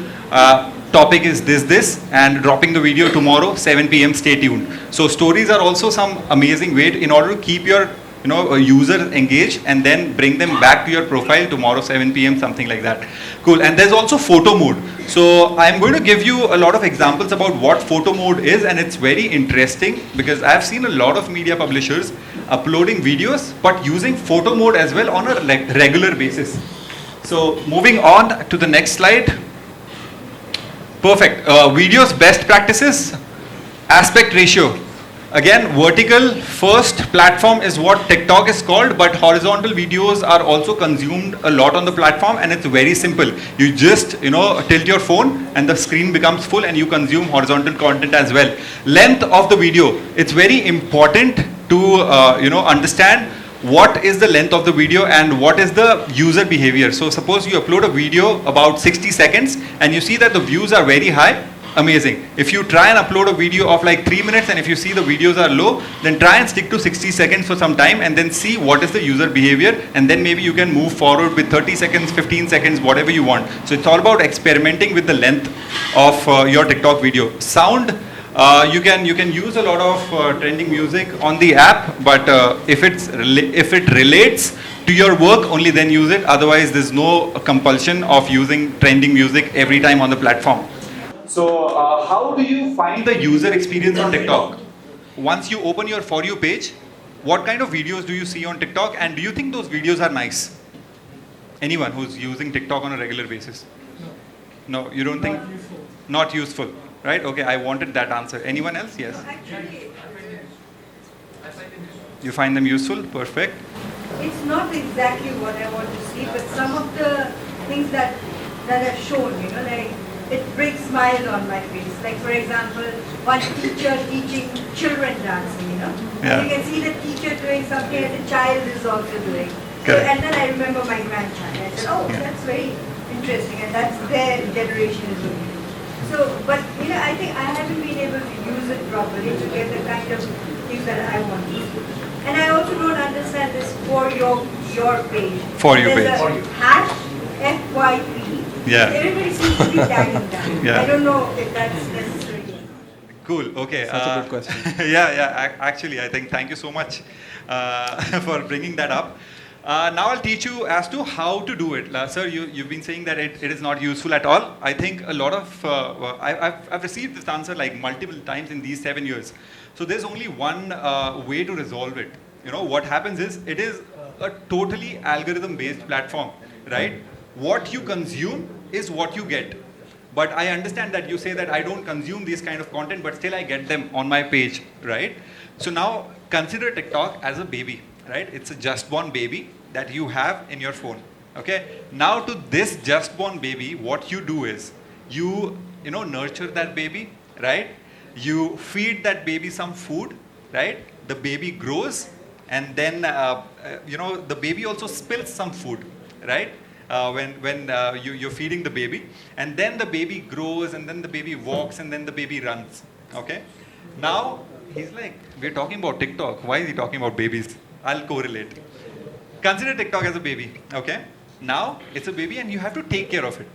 Topic is this, and dropping the video tomorrow 7 p.m. Stay tuned. So stories are also some amazing way in order to keep your users engaged and then bring them back to your profile tomorrow 7 p.m. something like that. Cool. And there's also photo mode. So I'm going to give you a lot of examples about what photo mode is, and it's very interesting because I've seen a lot of media publishers uploading videos but using photo mode as well on a regular basis. So moving on to the next slide. Perfect. Videos best practices. Aspect ratio. Again, vertical first platform is what TikTok is called, but horizontal videos are also consumed a lot on the platform, and it's very simple. You just tilt your phone and the screen becomes full and you consume horizontal content as well. Length of the video. It's very important to understand what is the length of the video and what is the user behavior. So suppose you upload a video about 60 seconds and you see that the views are very high, amazing. If you try and upload a video of like 3 minutes and if you see the videos are low, then try and stick to 60 seconds for some time and then see what is the user behavior, and then maybe you can move forward with 30 seconds, 15 seconds, whatever you want. So it's all about experimenting with the length of your TikTok video. Sound. You can use a lot of trending music on the app, but if it relates to your work, only then use it. Otherwise, there's no compulsion of using trending music every time on the platform. So how do you find the user experience on TikTok? Once you open your For You page, what kind of videos do you see on TikTok, and do you think those videos are nice? Anyone who's using TikTok on a regular basis? No, you don't think? Not useful. Right? Okay, I wanted that answer. Anyone else? Yes. Actually, You find them useful? Perfect. it's not exactly what I want to see, but some of the things that are shown, like it brings smiles on my face. Like for example, one teacher teaching children dancing, Yeah. You can see the teacher doing something that the child is also doing. So, Correct. and then I remember my grandchild. I said, oh, Yeah. that's very interesting, and that's their generation is doing it. So, but I think I haven't been able to use it properly to get the kind of things that I want to do. And I also don't understand this for your page. For You There's page. a hash FYP. Yeah. Everybody seems to be tagging that. Yeah. I don't know if that's necessary. Cool. Okay. Such a good question. Actually, I think thank you so much for bringing that up. Now I'll teach you as to how to do it. Sir, you've been saying that it is not useful at all. I think a lot of, I've received this answer like multiple times in these 7 years. So there's only one way to resolve it. What happens is, it is a totally algorithm-based platform, right? What you consume is what you get. But I understand that you say that I don't consume this kind of content, but still I get them on my page, right? So now consider TikTok as a baby, right? It's a just born baby that you have in your phone, okay? Now to this just born baby, what you do is, you nurture that baby, right? You feed that baby some food, right? The baby grows, and then, the baby also spills some food, right? When you're feeding the baby, and then the baby grows, and then the baby walks, and then the baby runs, okay? Now, he's like, we're talking about TikTok. Why is he talking about babies? I'll correlate. Consider TikTok as a baby, okay? Now, it's a baby and you have to take care of it.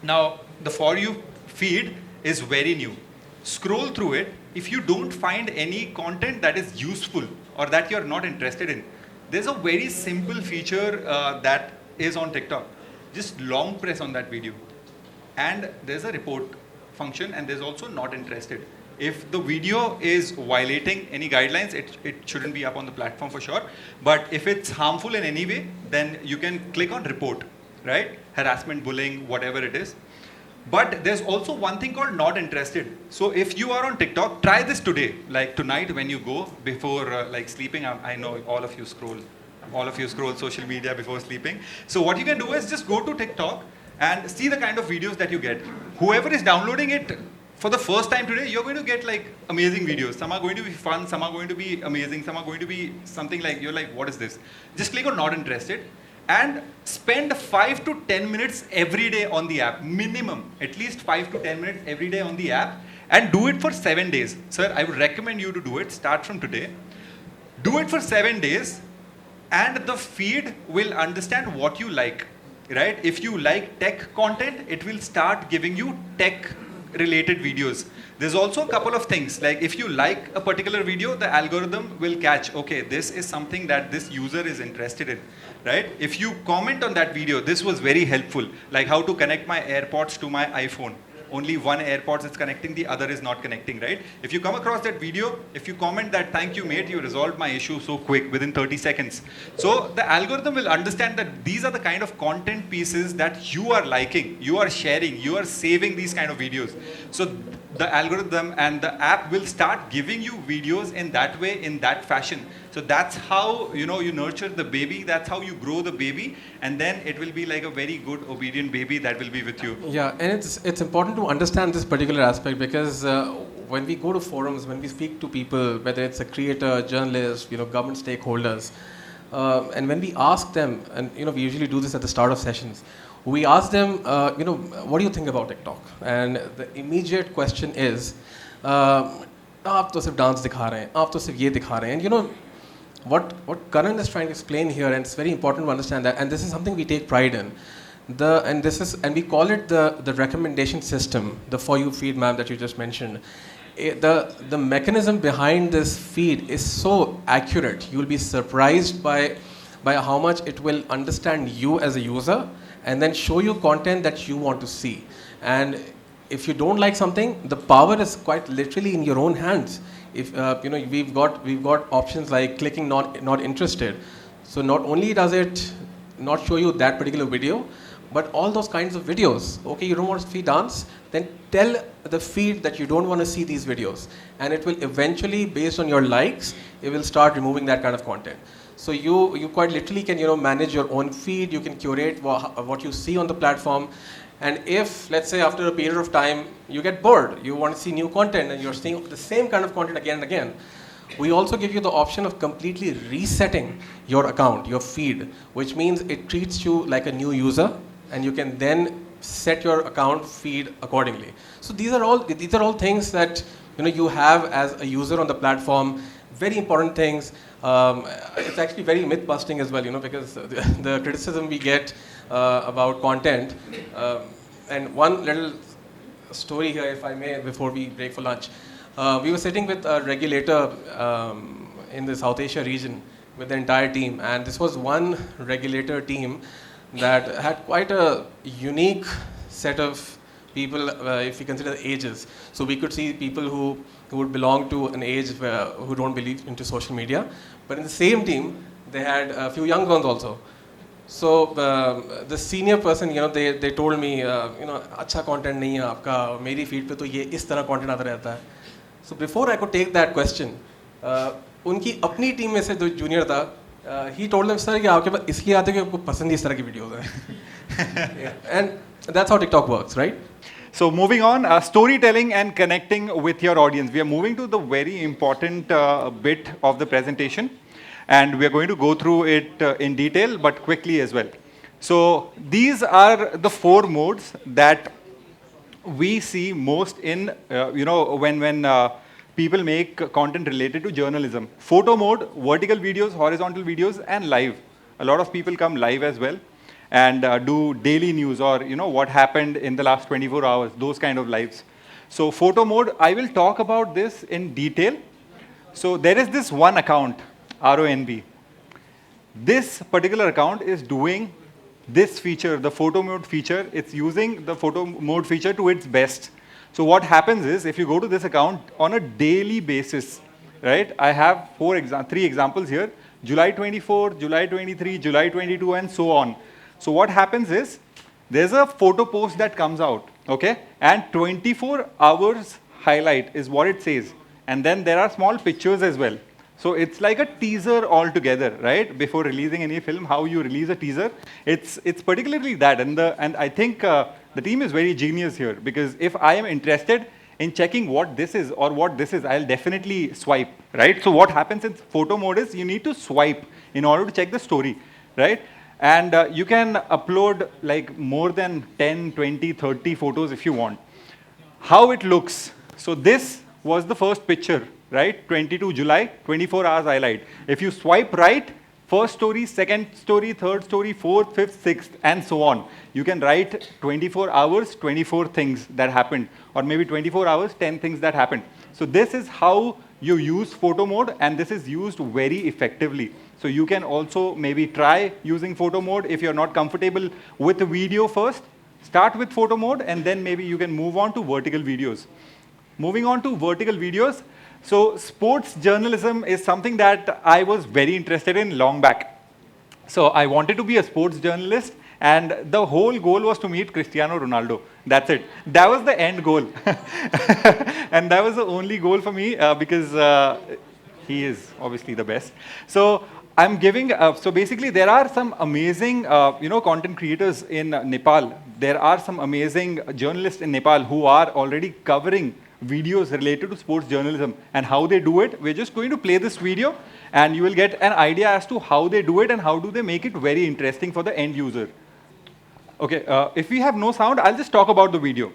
Now, the For You feed is very new. Scroll through it. If you don't find any content that is useful or that you're not interested in, there's a very simple feature that is on TikTok. Just long press on that video. And there's a report function, and there's also not interested. If the video is violating any guidelines, it shouldn't be up on the platform for sure. But if it's harmful in any way, then you can click on report, right? Harassment, bullying, whatever it is. But there's also one thing called not interested. So if you are on TikTok, try this today. Like tonight when you go before sleeping, I know all of you scroll social media before sleeping. So what you can do is just go to TikTok and see the kind of videos that you get. Whoever is downloading it for the first time today, you're going to get like amazing videos. Some are going to be fun, some are going to be amazing, some are going to be something like, you're like, what is this? Just click on not interested and spend 5 to 10 minutes every day on the app. Minimum, at least 5 to 10 minutes every day on the app, and do it for 7 days. Sir, I would recommend you to do it. Start from today. Do it for 7 days, and the feed will understand what you like, right? If you like tech content, it will start giving you tech related videos. There's also a couple of things, like if you like a particular video, the algorithm will catch, okay, this is something that this user is interested in, right? If you comment on that video, this was very helpful, like how to connect my AirPods to my iPhone. Only one AirPods is connecting, the other is not connecting, right? If you come across that video, if you comment that, thank you mate, you resolved my issue so quick, within 30 seconds. So the algorithm will understand that these are the kind of content pieces that you are liking, you are sharing, you are saving these kind of videos. So the algorithm and the app will start giving you videos in that way, in that fashion. So that's how, you nurture the baby, that's how you grow the baby, and then it will be like a very good obedient baby that will be with you. Yeah, and it's important to understand this particular aspect, because when we go to forums, when we speak to people, whether it's a creator, journalist, government stakeholders, and when we ask them, and we usually do this at the start of sessions, we ask them, what do you think about TikTok? And the immediate question is, आप तो सिर्फ dance दिखा रहे हैं, आप तो सिर्फ ये दिखा रहे हैं. And what Karan is trying to explain here, and it's very important to understand that, and this is something we take pride in. And we call it the recommendation system, the For You feed map that you just mentioned. The mechanism behind this feed is so accurate. You will be surprised by how much it will understand you as a user, and then show you content that you want to see. And if you don't like something, the power is quite literally in your own hands. If we've got options like clicking not interested. So not only does it not show you that particular video, but all those kinds of videos. Okay, you don't want to see dance, then tell the feed that you don't want to see these videos, and it will eventually, based on your likes, it will start removing that kind of content. So you quite literally can manage your own feed. You can curate what you see on the platform. And if, let's say, after a period of time, you get bored, you want to see new content, and you're seeing the same kind of content again and again, we also give you the option of completely resetting your account, your feed, which means it treats you like a new user, and you can then set your account feed accordingly. So these are all things that you have as a user on the platform. Very important things. It's actually very myth busting as well, because the criticism we get about content. And one little story here, if I may, before we break for lunch. We were sitting with a regulator in the South Asia region with the entire team, and this was one regulator team that had quite a unique set of people, if you consider the ages. So we could see people who would belong to an age who don't believe into social media, but in the same team, they had a few young ones also. So the senior person, they told me, अच्छा content नहीं है आपका, मेरी feed पे तो ये इस तरह content आता रहता है. So before I could take that question, उनकी अपनी टीम में से जो junior था, he told them, sir, कि आपके पास इसलिए आते हैं कि आपको पसंद इस तरह की videos हैं. And that's how TikTok works, right? So moving on, storytelling and connecting with your audience. We are moving to the very important bit of the presentation, and we are going to go through it in detail, but quickly as well. So these are the 4 modes that we see most in, when people make content related to journalism. Photo mode, vertical videos, horizontal videos, and live. A lot of people come live as well and do daily news, or what happened in the last 24 hours, those kind of lives. So photo mode, I will talk about this in detail. So there is this one account, RONB. This particular account is doing this feature, the photo mode feature. It's using the photo mode feature to its best. So what happens is, if you go to this account on a daily basis, right? I have 3 examples here: July 24, July 23, July 22, and so on. So what happens is, there's a photo post that comes out, okay? And 24 hours highlight is what it says. And then there are small pictures as well. So it's like a teaser altogether, right? Before releasing any film, how you release a teaser, it's particularly that. And I think the team is very genius here, because if I am interested in checking what this is or what this is, I'll definitely swipe, right? So what happens in photo mode is, you need to swipe in order to check the story, right? And you can upload like more than 10, 20, 30 photos if you want. How it looks. So this was the first picture right? 22 July, 24 hours highlight. If you swipe right, first story, second story, third story, fourth, fifth, sixth, and so on. You can write 24 hours, 24 things that happened, or maybe 24 hours, 10 things that happened. So this is how you use photo mode, and this is used very effectively. So you can also maybe try using photo mode if you're not comfortable with the video first. Start with photo mode, and then maybe you can move on to vertical videos. Moving on to vertical videos. So sports journalism is something that I was very interested in long back. So I wanted to be a sports journalist, and the whole goal was to meet Cristiano Ronaldo. That's it. That was the end goal. And that was the only goal for me because he is obviously the best. So I'm giving, so basically there are some amazing, content creators in Nepal. There are some amazing journalists in Nepal who are already covering videos related to sports journalism and how they do it. We're just going to play this video and you will get an idea as to how they do it and how do they make it very interesting for the end user. Okay, if we have no sound, I'll just talk about the video.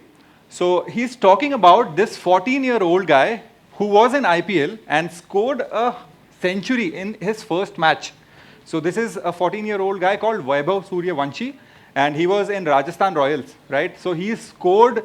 So he's talking about this 14-year-old guy who was in IPL and scored a century in his first match. So this is a 14-year-old guy called Vaibhav Suryavanshi, and he was in Rajasthan Royals, right? So he scored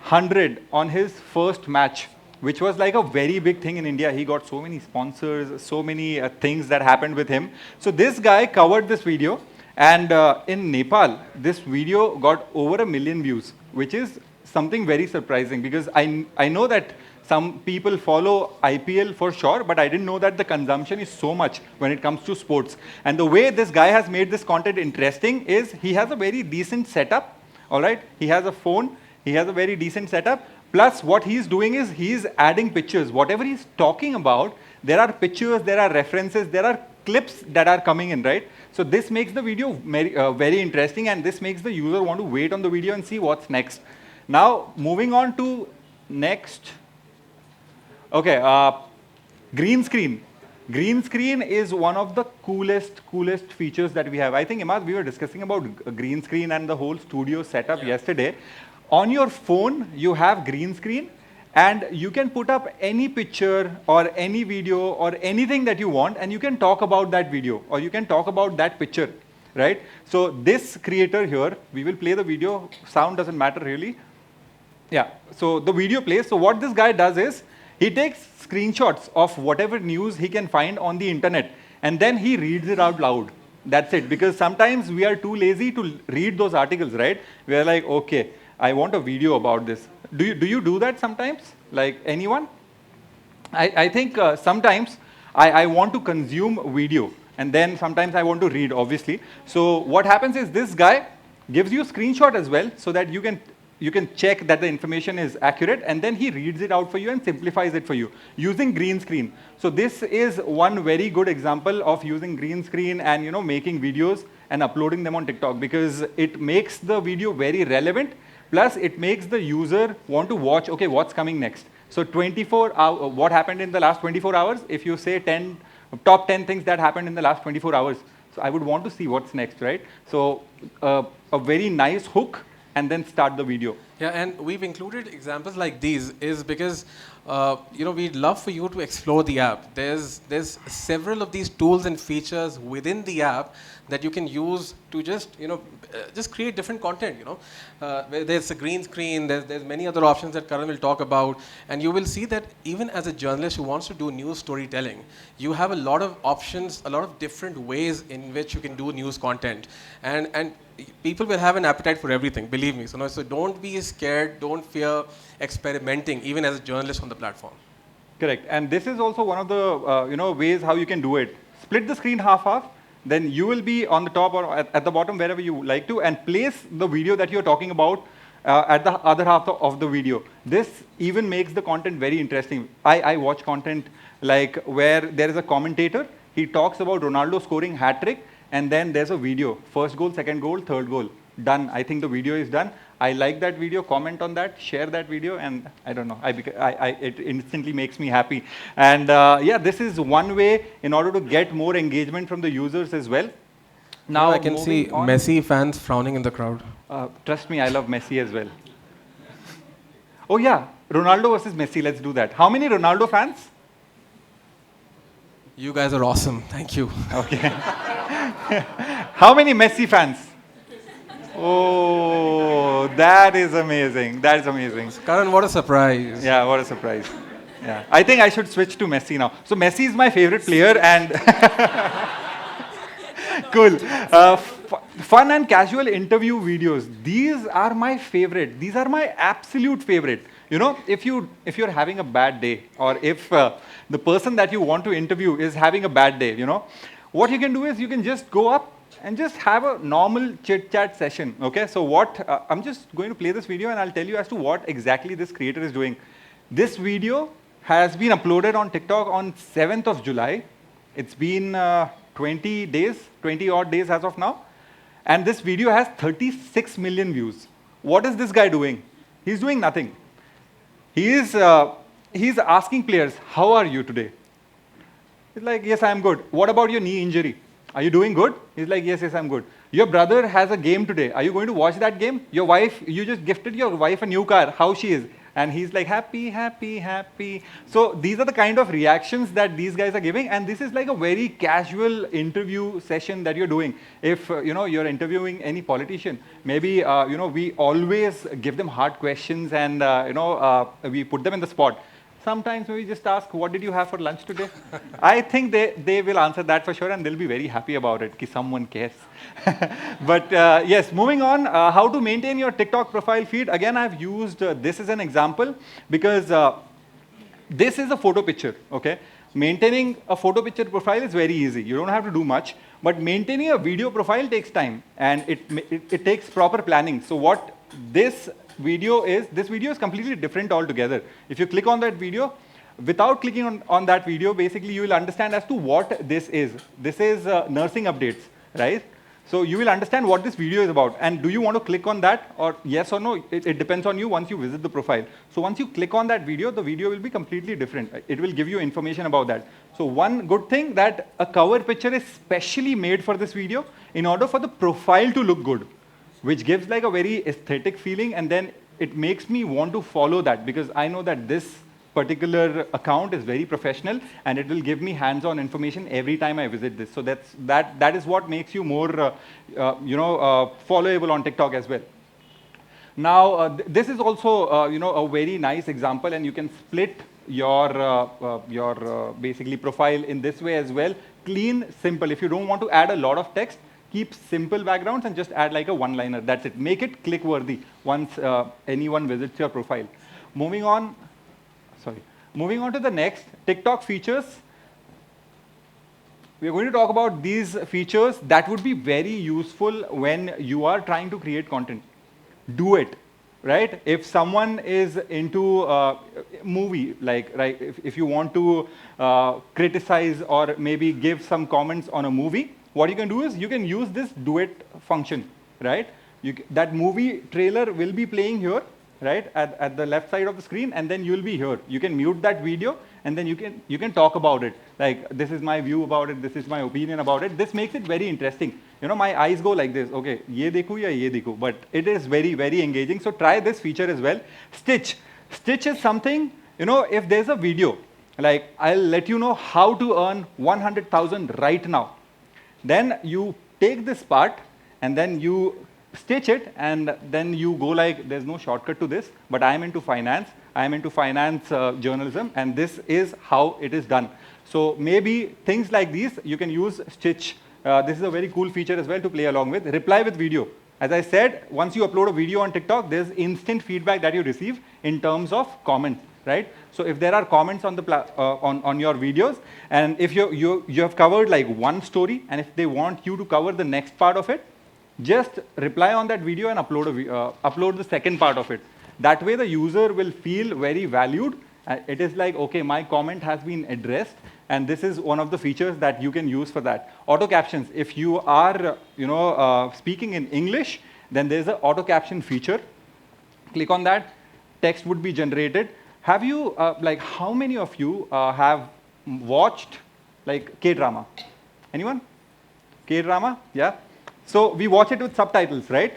100 on his first match, which was like a very big thing in India. He got so many sponsors, so many things that happened with him. So this guy covered this video, and in Nepal, this video got over 1 million views, which is something very surprising because I know that some people follow IPL for sure, but I didn't know that the consumption is so much when it comes to sports. And the way this guy has made this content interesting is he has a very decent setup, all right? He has a phone, he has a very decent setup. Plus, what he's doing is he's adding pictures. Whatever he's talking about, there are pictures, there are references, there are clips that are coming in, right? So this makes the video very interesting, and this makes the user want to wait on the video and see what's next. Now, moving on to next. Okay, green screen. Green screen is one of the coolest features that we have. I think, Ahmad, we were discussing about green screen and the whole studio setup yesterday. On your phone, you have green screen, and you can put up any picture or any video or anything that you want, and you can talk about that video or you can talk about that picture, right? So this creator here, we will play the video. Sound doesn't matter really. Yeah, so the video plays. So what this guy does is, he takes screenshots of whatever news he can find on the internet, and then he reads it out loud. That's it, because sometimes we are too lazy to read those articles, right? We are like, okay, I want a video about this. Do you do that sometimes? Like anyone? I think sometimes I want to consume video, and then sometimes I want to read, obviously. So what happens is this guy gives you a screenshot as well, so that you can check that the information is accurate, and then he reads it out for you and simplifies it for you using green screen. So this is one very good example of using green screen and making videos and uploading them on TikTok, because it makes the video very relevant, plus it makes the user want to watch, okay, what's coming next. So 24 hours, what happened in the last 24 hours? If you say top 10 things that happened in the last 24 hours, so I would want to see what's next, right? So a very nice hook, and then start the video. Yeah, and we've included examples like these is because we'd love for you to explore the app. There's several of these tools and features within the app that you can use to just create different content. There's a green screen. There's many other options that Karan will talk about, and you will see that even as a journalist who wants to do news storytelling, you have a lot of options, a lot of different ways in which you can do news content, and people will have an appetite for everything, believe me. So don't be scared, don't fear experimenting, even as a journalist on the platform. Correct. And this is also one of the ways how you can do it. Split the screen half-half, then you will be on the top or at the bottom, wherever you like to, and place the video that you're talking about at the other half of the video. This even makes the content very interesting. I watch content like where there is a commentator, he talks about Ronaldo scoring hat-trick, and then there's a video, first goal, second goal, third goal, done. I think the video is done. I like that video, comment on that, share that video, and I don't know, it instantly makes me happy. And yeah, this is one way in order to get more engagement from the users as well. Now I can see Messi fans frowning in the crowd. Trust me, I love Messi as well. Oh yeah, Ronaldo versus Messi, let's do that. How many Ronaldo fans? You guys are awesome. Thank you. Okay. How many Messi fans? Oh, that is amazing. That is amazing. Karan, what a surprise. Yeah, what a surprise. Yeah, I think I should switch to Messi now. So Messi is my favorite player, and cool. Fun and casual interview videos. These are my favorite. These are my absolute favorite. You know, if you're having a bad day, or if the person that you want to interview is having a bad day, you know, what you can do is you can just go up and just have a normal chit-chat session. Okay, so what I'm just going to play this video, and I'll tell you as to what exactly this creator is doing. This video has been uploaded on TikTok on 7th of July. It's been 20 days, 20 odd days as of now. And this video has 36 million views. What is this guy doing? He's doing nothing. He's asking players, how are you today? He's like, yes, I'm good. What about your knee injury? Are you doing good? He's like, yes, I'm good. Your brother has a game today. Are you going to watch that game? Your wife, you just gifted your wife a new car. How she is? And he's like, happy, happy, happy. So these are the kind of reactions that these guys are giving. And this is like a very casual interview session that you're doing. If you're interviewing any politician, maybe we always give them hard questions, and we put them in the spot. Sometimes we just ask, what did you have for lunch today? I think they will answer that for sure, and they'll be very happy about it, ki someone cares. But yes, moving on, how to maintain your TikTok profile feed. Again, I've used this as an example, because this is a photo picture, okay? Maintaining a photo picture profile is very easy. You don't have to do much. But maintaining a video profile takes time, and it takes proper planning. So what this video is completely different altogether. If you click on that video, without clicking on that video, basically you will understand as to what this is. This is nursing updates, right? So you will understand what this video is about. And do you want to click on that, or yes or no? It depends on you once you visit the profile. So once you click on that video, the video will be completely different. It will give you information about that. So one good thing, that a cover picture is specially made for this video in order for the profile to look good, which gives like a very aesthetic feeling, and then it makes me want to follow that, because I know that this particular account is very professional, and it will give me hands-on information every time I visit this. So that is what makes you more followable on TikTok as well. Now this is also a very nice example, and you can split your basically profile in this way as well. Clean, simple. If you don't want to add a lot of text, keep simple backgrounds and just add like a one-liner. That's it. Make it click-worthy once anyone visits your profile. Moving on to the next, TikTok features. We are going to talk about these features that would be very useful when you are trying to create content. Do it, right? If someone is into movie, like right, if you want to criticize or maybe give some comments on a movie, what you can do is you can use this duet function, right? That movie trailer will be playing here, right, at the left side of the screen, and then you'll be here. You can mute that video, and then you can talk about it. Like, this is my view about it, this is my opinion about it. This makes it very interesting. You know, my eyes go like this, okay, ye dekhu ya ye dekhu, but it is very, very engaging. So try this feature as well. Stitch is something, if there's a video, like I'll let you know how to earn 100,000 right now. Then you take this part, and then you stitch it, and then you go like, there's no shortcut to this, but I am into finance. I am into finance journalism, and this is how it is done. So maybe things like these, you can use Stitch. This is a very cool feature as well to play along with. Reply with video. As I said, once you upload a video on TikTok, there's instant feedback that you receive in terms of comments, right? So if there are comments on the on your videos, and if you have covered like one story, and if they want you to cover the next part of it, just reply on that video and upload the second part of it. That way the user will feel very valued. It is like, okay, my comment has been addressed, and this is one of the features that you can use for that. Auto captions. If you are speaking in English, then there's an auto caption feature. Click on that. Text would be generated. Have you, how many of you have watched like K-drama? Anyone? K-drama? Yeah. So we watch it with subtitles, right?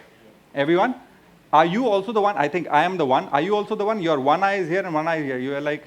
Everyone? Are you also the one? I think I am the one. Are you also the one? Your one eye is here and one eye is here. You are like,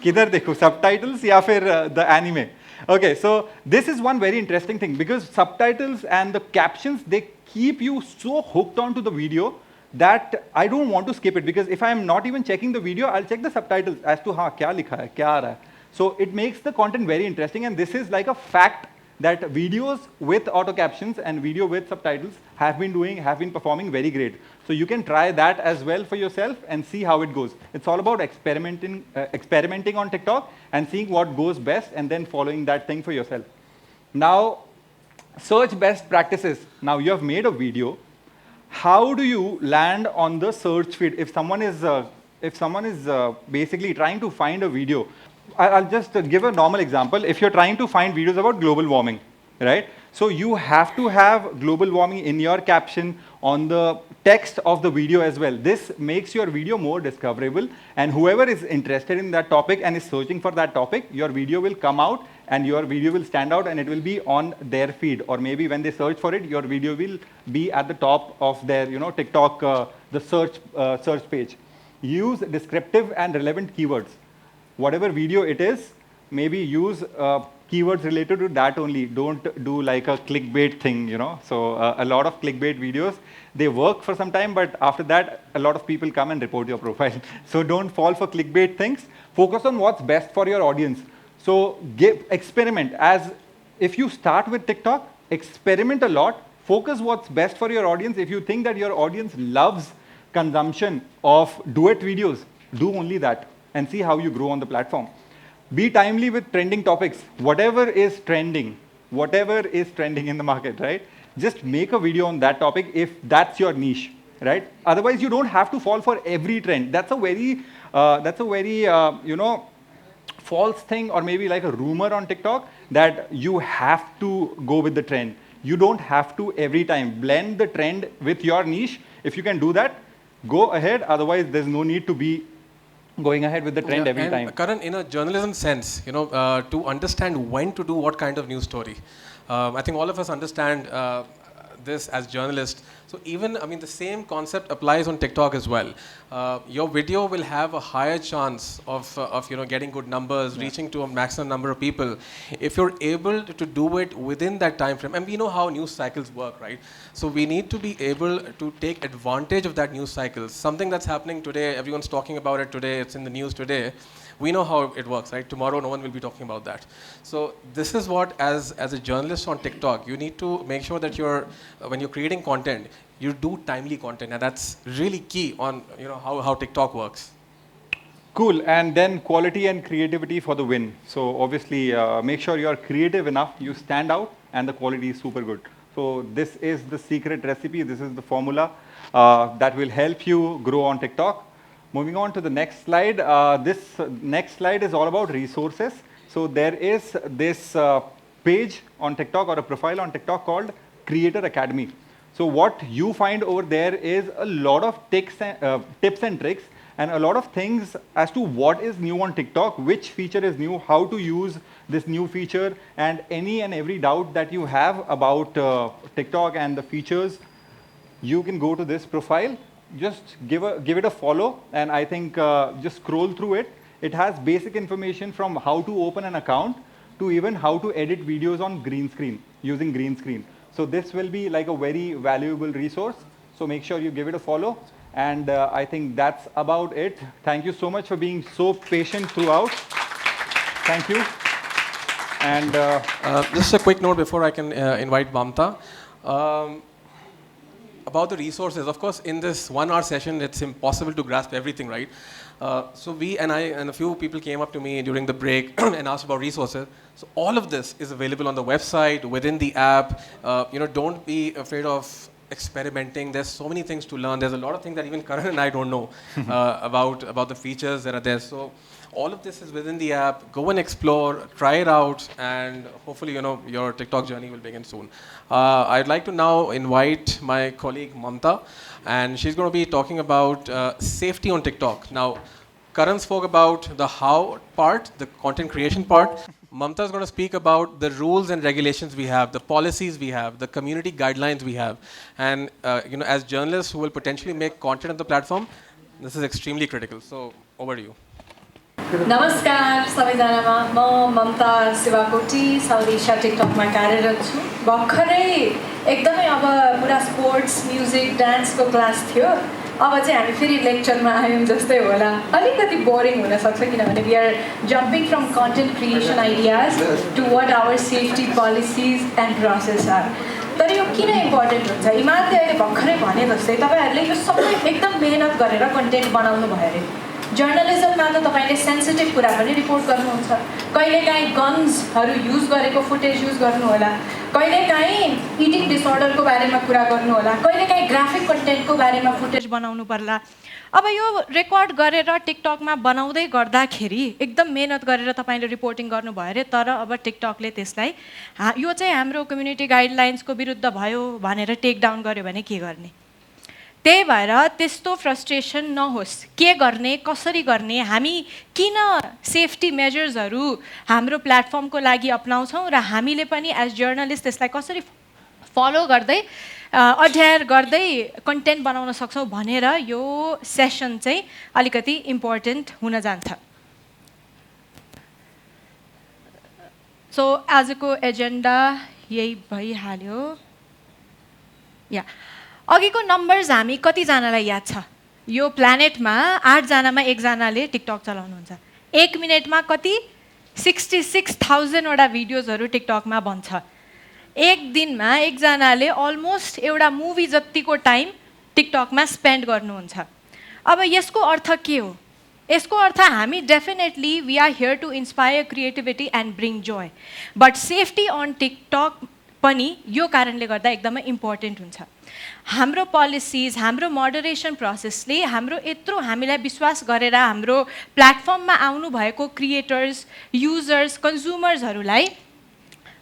kidhar dekho, subtitles ya fir the anime? Okay, so this is one very interesting thing because subtitles and the captions, they keep you so hooked onto the video that I don't want to skip it, because if I am not even checking the video, I'll check the subtitles as to kya likha hai, kya aa raha hai. So it makes the content very interesting, and this is like a fact that videos with auto captions and video with subtitles have been performing very great. So you can try that as well for yourself and see how it goes. It's all about experimenting on TikTok and seeing what goes best and then following that thing for yourself. Now, search best practices. Now you have made a video. How do you land on the search feed? If someone is basically trying to find a video, I'll just give a normal example. If you're trying to find videos about global warming, right? So you have to have global warming in your caption on the text of the video as well. This makes your video more discoverable, and whoever is interested in that topic and is searching for that topic, your video will come out and your video will stand out and it will be on their feed, or maybe when they search for it, your video will be at the top of their TikTok, the search page. Use descriptive and relevant keywords. Whatever video it is, maybe use keywords related to that only. Don't do like a clickbait thing, So a lot of clickbait videos, they work for some time, but after that, a lot of people come and report your profile. So don't fall for clickbait things. Focus on what's best for your audience. So experiment. As if you start with TikTok, experiment a lot. Focus what's best for your audience. If you think that your audience loves consumption of duet videos, do only that and see how you grow on the platform. Be timely with trending topics. Whatever is trending in the market, right? Just make a video on that topic if that's your niche, right? Otherwise, you don't have to fall for every trend. That's a very false thing, or maybe like a rumor on TikTok that you have to go with the trend. You don't have to every time. Blend the trend with your niche. If you can do that, go ahead. Otherwise, there's no need to be going ahead with the trend every time. Karan, in a journalism sense, to understand when to do what kind of news story. I think all of us understand this as journalists. So even, the same concept applies on TikTok as well. Your video will have a higher chance of getting good numbers, reaching to a maximum number of people, if you're able to do it within that time frame. And we know how news cycles work, right? So we need to be able to take advantage of that news cycle. Something that's happening today, everyone's talking about it today, it's in the news today. We know how it works, right? Tomorrow, no one will be talking about that. So this is what, as a journalist on TikTok, you need to make sure that when you're creating content, you do timely content, and that's really key on how TikTok works. Cool, and then quality and creativity for the win. So obviously, make sure you are creative enough, you stand out, and the quality is super good. So this is the secret recipe. This is the formula that will help you grow on TikTok. Moving on to the next slide. This next slide is all about resources. So there is this page on TikTok, or a profile on TikTok called Creator Academy. So what you find over there is a lot of tips and tricks, and a lot of things as to what is new on TikTok, which feature is new, how to use this new feature, and any and every doubt that you have about TikTok and the features, you can go to this profile. Just give it a follow, and I think just scroll through it. It has basic information from how to open an account to even how to edit videos on green screen, using green screen. So this will be like a very valuable resource. So make sure you give it a follow. And I think that's about it. Thank you so much for being so patient throughout. Thank you. And just a quick note before I can invite Mamta. About the resources, of course, in this 1 hour session, it's impossible to grasp everything, right? So we and I and a few people came up to me during the break and asked about resources. So all of this is available on the website, within the app. Don't be afraid of experimenting. There's so many things to learn. There's a lot of things that even Karan and I don't know about the features that are there. So all of this is within the app. Go and explore, try it out, and hopefully, your TikTok journey will begin soon. I'd like to now invite my colleague Mamta, and she's going to be talking about safety on TikTok. Now, Karan spoke about the how part, the content creation part. Mamta is going to speak about the rules and regulations we have, the policies we have, the community guidelines we have. And as journalists who will potentially make content on the platform, this is extremely critical. So over to you. नमस्कार सबैजनामा म ममता Shivakoti south एसिया टिकटकमा कार्यरत छु भर्खरै एकदमै अब पुरा sports music डान्सको class थियो अब चाहिँ हामी फेरि लेक्चरमा आयौँ जस्तै होला अलिकति बोरिङ हुन सक्छ किनभने we are jumping from content creation ideas to what our safety policies and process are तर यो किन इम्पोर्टेन्ट हुन्छ इमानले अहिले भर्खरै भने जस्तै तपाईँहरूले यो सबै एकदम मेहनत गरेर कन्टेन्ट बनाउनु भयो अरे जर्नलिजममा त तपाईँले सेन्सिटिभ कुरा पनि रिपोर्ट गर्नुहुन्छ कहिलेकाहीँ गन्सहरू युज गरेको फुटेज युज गर्नु होला कहिलेकाहीँ इटिङ डिसअर्डरको बारेमा कुरा गर्नु होला कहिलेकाहीँ ग्राफिक कन्टेन्टको बारेमा फुटेज बनाउनु पर्ला अब यो रेकर्ड गरेर टिकटकमा बनाउँदै गर्दाखेरि एकदम मेहनत गरेर तपाईँले रिपोर्टिङ गर्नुभयो अरे तर अब टिकटकले त्यसलाई यो चाहिँ हाम्रो कम्युनिटी गाइडलाइन्सको विरुद्ध भयो भनेर टेक डाउन गर्यो भने के गर्ने त्यही भएर त्यस्तो फ्रस्ट्रेसन नहोस् के गर्ने कसरी गर्ने हामी किन सेफ्टी मेजर्सहरू हाम्रो प्लेटफर्मको लागि अपनाउँछौँ र हामीले पनि एज जर्नलिस्ट त्यसलाई कसरी फलो गर्दै अध्ययन गर्दै कन्टेन्ट बनाउन सक्छौँ भनेर यो सेसन चाहिँ अलिकति इम्पोर्टेन्ट हुन जान्छ सो आजको एजेन्डा यही भइहाल्यो या अघिको नम्बर्स हामी कतिजनालाई याद छ यो प्लानेटमा 8 जनामा 1 जनाले टिकटक चलाउनुहुन्छ 1 मिनेटमा कति 66,000 वटा भिडियोजहरू टिकटकमा बन्छ एक दिनमा एकजनाले अलमोस्ट एउटा मुभी जतिको टाइम टिकटकमा स्पेन्ड गर्नुहुन्छ अब यसको अर्थ के हो यसको अर्थ हामी definitely we are here to inspire creativity and bring joy but safety on TikTok पनि यो कारणले गर्दा एकदमै इम्पोर्टेन्ट हुन्छ हाम्रो पोलिसिज हाम्रो मोडरेसन प्रोसेसले हाम्रो यत्रो हामीलाई विश्वास गरेर हाम्रो प्लेटफर्ममा आउनु भएको क्रिएटर्स युजर्स कन्ज्युमर्सहरूलाई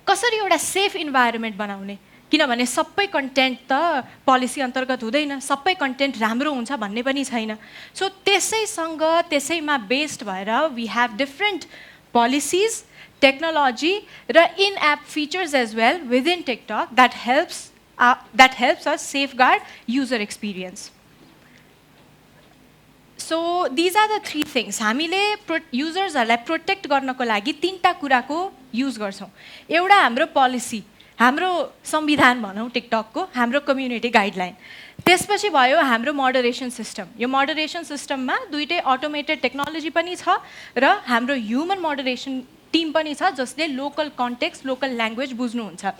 कसरी एउटा सेफ इन्भाइरोमेन्ट बनाउने किनभने सबै कन्टेन्ट त पोलिसी अन्तर्गत हुँदैन सबै कन्टेन्ट राम्रो हुन्छ भन्ने पनि छैन सो त्यसैसँग त्यसैमा बेस्ड भएर we have different policies technology र in app features as well within TikTok that helps us safeguard user experience. So these are the three things. हामीले युजर्सहरूलाई प्रोटेक्ट गर्नको लागि 3टा कुराको युज गर्छौँ एउटा हाम्रो पोलिसी हाम्रो संविधान भनौँ टिकटकको हाम्रो कम्युनिटी गाइडलाइन त्यसपछि भयो हाम्रो मोडरेसन सिस्टम यो मोडरेसन सिस्टममा दुईटै अटोमेटेड टेक्नोलोजी पनि छ र हाम्रो ह्युमन मोडरेसन टिम पनि छ जसले लोकल कन्टेक्स्ट लोकल ल्याङ्ग्वेज बुझ्नुहुन्छ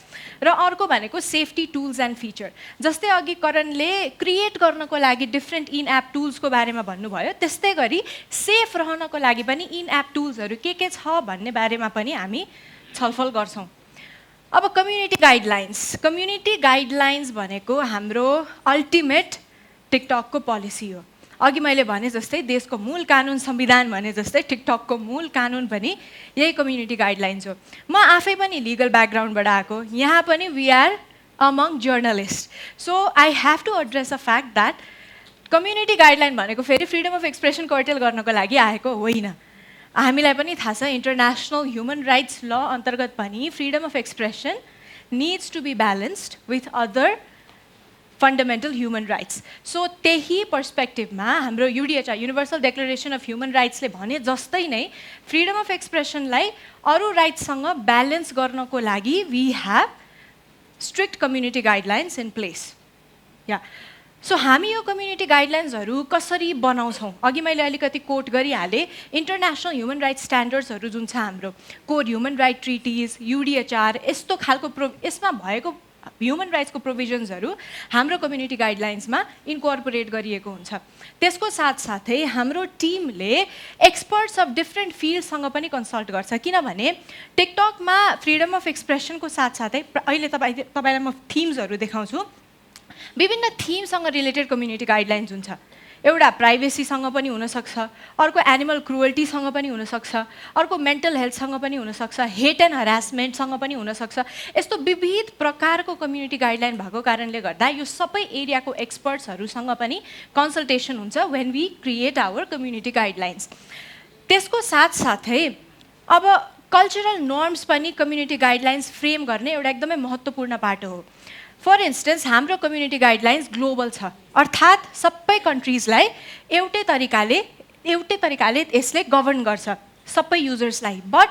र अर्को भनेको सेफ्टी टुल्स एन्ड फिचर जस्तै अघि करणले क्रिएट गर्नको लागि डिफ्रेन्ट इन एप टुल्सको बारेमा भन्नुभयो त्यस्तै गरी सेफ रहनको लागि पनि इन एप टुल्सहरू के छ भन्ने बारेमा पनि हामी छलफल गर्छौँ अब कम्युनिटी गाइडलाइन्स भनेको हाम्रो अल्टिमेट टिकटकको पोलिसी हो अघि मैले भने जस्तै देशको मूल कानुन संविधान भने जस्तै टिकटकको मूल कानुन पनि यही कम्युनिटी गाइडलाइन्स हो म आफै पनि लिगल ब्याकग्राउन्डबाट आएको यहाँ पनि we are among journalist so I have to address a fact that community guideline भनेको फेरि फ्रिडम अफ एक्सप्रेसन कर्टेल गर्नको लागि आएको होइन हामीलाई पनि थाहा छ इन्टरनेसनल ह्युमन राइट्स ल अन्तर्गत पनि freedom of expression needs to be balanced with other fundamental human rights so त्यही पर्सपेक्टिभमा हाम्रो UDHR universal declaration of human राइट्सले भने जस्तै नै फ्रिडम अफ एक्सप्रेसनलाई अरू राइट्ससँग ब्यालेन्स गर्नको लागि we have strict community guidelines in place या सो हामी यो कम्युनिटी गाइडलाइन्सहरू कसरी बनाउँछौँ अघि मैले अलिकति कोट गरिहालेँ इन्टरनेसनल ह्युमन राइट्स स्ट्यान्डर्ड्सहरू जुन छ हाम्रो कोर ह्युमन राइट ट्रिटिज युडिएचआर यस्तो खालको यसमा भएको ह्युमन राइट्सको प्रोभिजन्सहरू हाम्रो कम्युनिटी गाइडलाइन्समा इन्कर्पोरेट गरिएको हुन्छ त्यसको साथसाथै हाम्रो टिमले एक्सपर्ट्स अफ डिफ्रेन्ट फिल्डसँग पनि कन्सल्ट गर्छ किनभने टिकटकमा फ्रिडम अफ एक्सप्रेसनको साथसाथै अहिले तपाईँलाई म थिम्सहरू देखाउँछु विभिन्न थिमसँग रिलेटेड कम्युनिटी गाइडलाइन्स हुन्छ एउटा प्राइभेसीसँग पनि हुनसक्छ, अर्को एनिमल क्रुअल्टीसँग पनि हुनसक्छ, अर्को मेन्टल हेल्थसँग पनि हुनसक्छ, हेट एन्ड हरासमेन्टसँग पनि हुनसक्छ। यस्तो विविध प्रकारको कम्युनिटी गाइडलाइन भएको कारणले गर्दा यो सबै एरियाको एक्सपर्ट्सहरूसँग पनि कन्सल्टेसन हुन्छ when we create our community guidelines. त्यसको साथसाथै अब कल्चरल नर्म्स पनि कम्युनिटी गाइडलाइन्स फ्रेम गर्ने एउटा एकदमै महत्त्वपूर्ण पाटो हो। फर इन्स्टेन्स हाम्रो कम्युनिटी गाइडलाइन्स ग्लोबल छ, अर्थात् सबै कन्ट्रिजलाई एउटै तरिकाले यसले गभर्न गर्छ सबै युजर्सलाई। But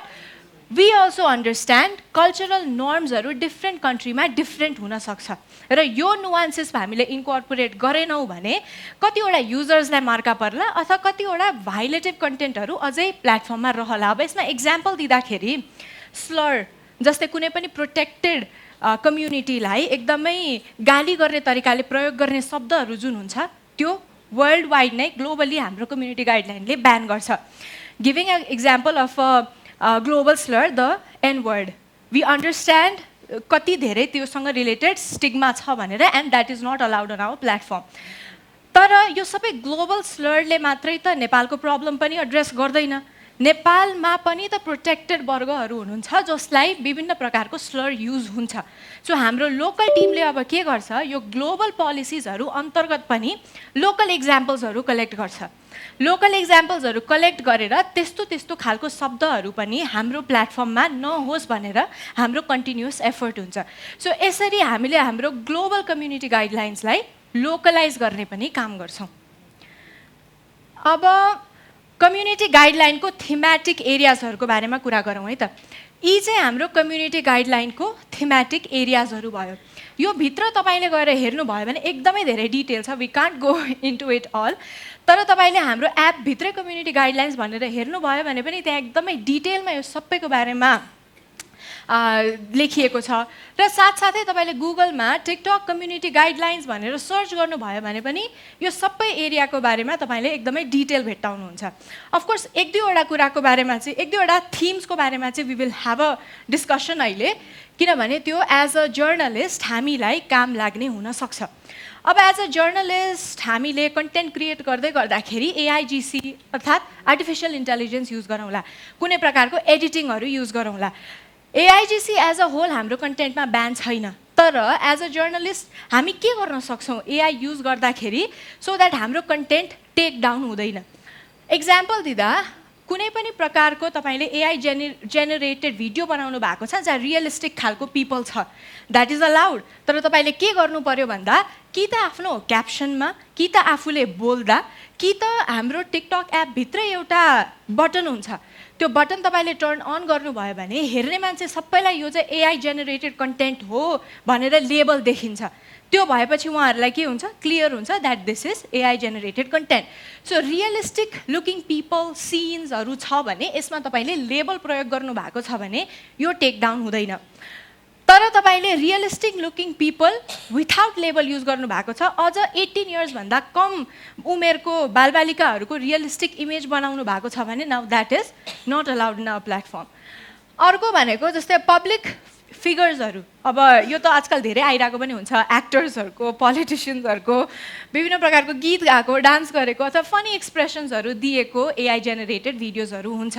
we also understand cultural नर्म्सहरू डिफ्रेन्ट कन्ट्रीमा डिफ्रेन्ट हुनसक्छ र यो नुवान्सेस हामीले इन्कर्पोरेट गरेनौँ भने कतिवटा युजर्सलाई मार्का पर्ला अथवा कतिवटा भाइलेटिभ कन्टेन्टहरू अझै प्लेटफर्ममा रहला। अब यसमा इक्जाम्पल दिँदाखेरि स्लर जस्तै कुनै पनि प्रोटेक्टेड कम्युनिटीलाई एकदमै गाली गर्ने तरिकाले प्रयोग गर्ने शब्दहरू जुन हुन्छ त्यो वर्ल्ड वाइड नै ग्लोबली हाम्रो कम्युनिटी गाइडलाइनले ब्यान गर्छ। Giving a example of a global slur the N word, we understand कति धेरै त्योसँग रिलेटेड स्टिग्मा छ भनेर and that is not allowed on our platform. तर यो सबै ग्लोबल स्लरले मात्रै त नेपालको प्रब्लम पनि एड्रेस गर्दैन। नेपालमा पनि त प्रोटेक्टेड वर्गहरू हुनुहुन्छ जसलाई विभिन्न प्रकारको स्लर युज हुन्छ। सो हाम्रो लोकल टिमले अब के गर्छ, यो ग्लोबल पोलिसिजहरू अन्तर्गत पनि लोकल इक्जाम्पल्सहरू कलेक्ट गर्छ। लोकल इक्जाम्पल्सहरू कलेक्ट गरेर त्यस्तो खालको शब्दहरू पनि हाम्रो प्लेटफर्ममा नहोस् भनेर हाम्रो कन्टिन्युस एफर्ट हुन्छ। सो यसरी हामीले हाम्रो ग्लोबल कम्युनिटी गाइडलाइन्सलाई लोकलाइज गर्ने पनि काम गर्छौँ। अब कम्युनिटी गाइडलाइनको थीमेटिक एरियाजहरूको बारेमा कुरा गरौँ है त। यी चाहिँ हाम्रो कम्युनिटी गाइडलाइनको थीमेटिक एरियाजहरू भयो। यो भित्र तपाईँले गएर हेर्नुभयो भने एकदमै धेरै डिटेल छ, we can't go into it all. तर तपाईँले हाम्रो एपभित्रै कम्युनिटी गाइडलाइन्स भनेर हेर्नुभयो भने पनि त्यहाँ एकदमै डिटेलमा यो सबैको बारेमा लेखिएको छ। र साथसाथै तपाईँले गुगलमा टिकटक कम्युनिटी गाइडलाइन्स भनेर सर्च गर्नुभयो भने पनि यो सबै एरियाको बारेमा तपाईँले एकदमै डिटेल भेट्टाउनुहुन्छ। अफकोर्स एक दुईवटा कुराको बारेमा चाहिँ, एक दुईवटा थिम्सको बारेमा चाहिँ we will have a discussion अहिले, किनभने त्यो एज अ जर्नलिस्ट हामीलाई काम लाग्ने हुनसक्छ। अब एज अ जर्नलिस्ट हामीले कन्टेन्ट क्रिएट गर्दै गर्दाखेरि एआइजिसी अर्थात् आर्टिफिसियल इन्टेलिजेन्स युज गरौँला, कुनै प्रकारको एडिटिङहरू युज गरौँला। एआइजिसी एज अ होल हाम्रो कन्टेन्टमा ब्यान छैन, तर एज अ जर्नलिस्ट हामी के गर्न सक्छौँ एआई युज गर्दाखेरि सो द्याट हाम्रो कन्टेन्ट टेक डाउन हुँदैन। इक्जाम्पल दिँदा कुनै पनि प्रकारको तपाईँले एआई जेनेरेटेड भिडियो बनाउनु भएको छ जहाँ रियलिस्टिक खालको पिपल छ, द्याट इज अलाउड। तर तपाईँले के गर्नु पर्यो भन्दा कि त आफ्नो क्याप्सनमा, कि त आफूले बोल्दा, कि त हाम्रो टिकटक एपभित्र एउटा बटन हुन्छ, त्यो बटन तपाईँले टर्न अन गर्नुभयो भने हेर्ने मान्छे सबैलाई यो चाहिँ एआई जेनेरेटेड कन्टेन्ट हो भनेर लेबल देखिन्छ। त्यो भएपछि उहाँहरूलाई के हुन्छ, क्लियर हुन्छ that this is AI generated content. So realistic looking people सिन्सहरू छ भने यसमा तपाईँले लेबल प्रयोग गर्नुभएको छ भने यो टेक डाउन हुँदैन। तर तपाईँले realistic looking people without label use गर्नुभएको छ, अझ 18 इयर्सभन्दा कम उमेरको बालबालिकाहरूको रियलिस्टिक इमेज बनाउनु भएको छ भने now that is not allowed in a platform. अर्को भनेको जस्तै पब्लिक फिगर्सहरू, अब यो त आजकल धेरै आइरहेको पनि हुन्छ, एक्टर्सहरूको, पोलिटिसियन्सहरूको विभिन्न प्रकारको गीत गाएको, डान्स गरेको अथवा फनी एक्सप्रेसन्सहरू दिएको एआई जेनेरेटेड भिडियोजहरू हुन्छ।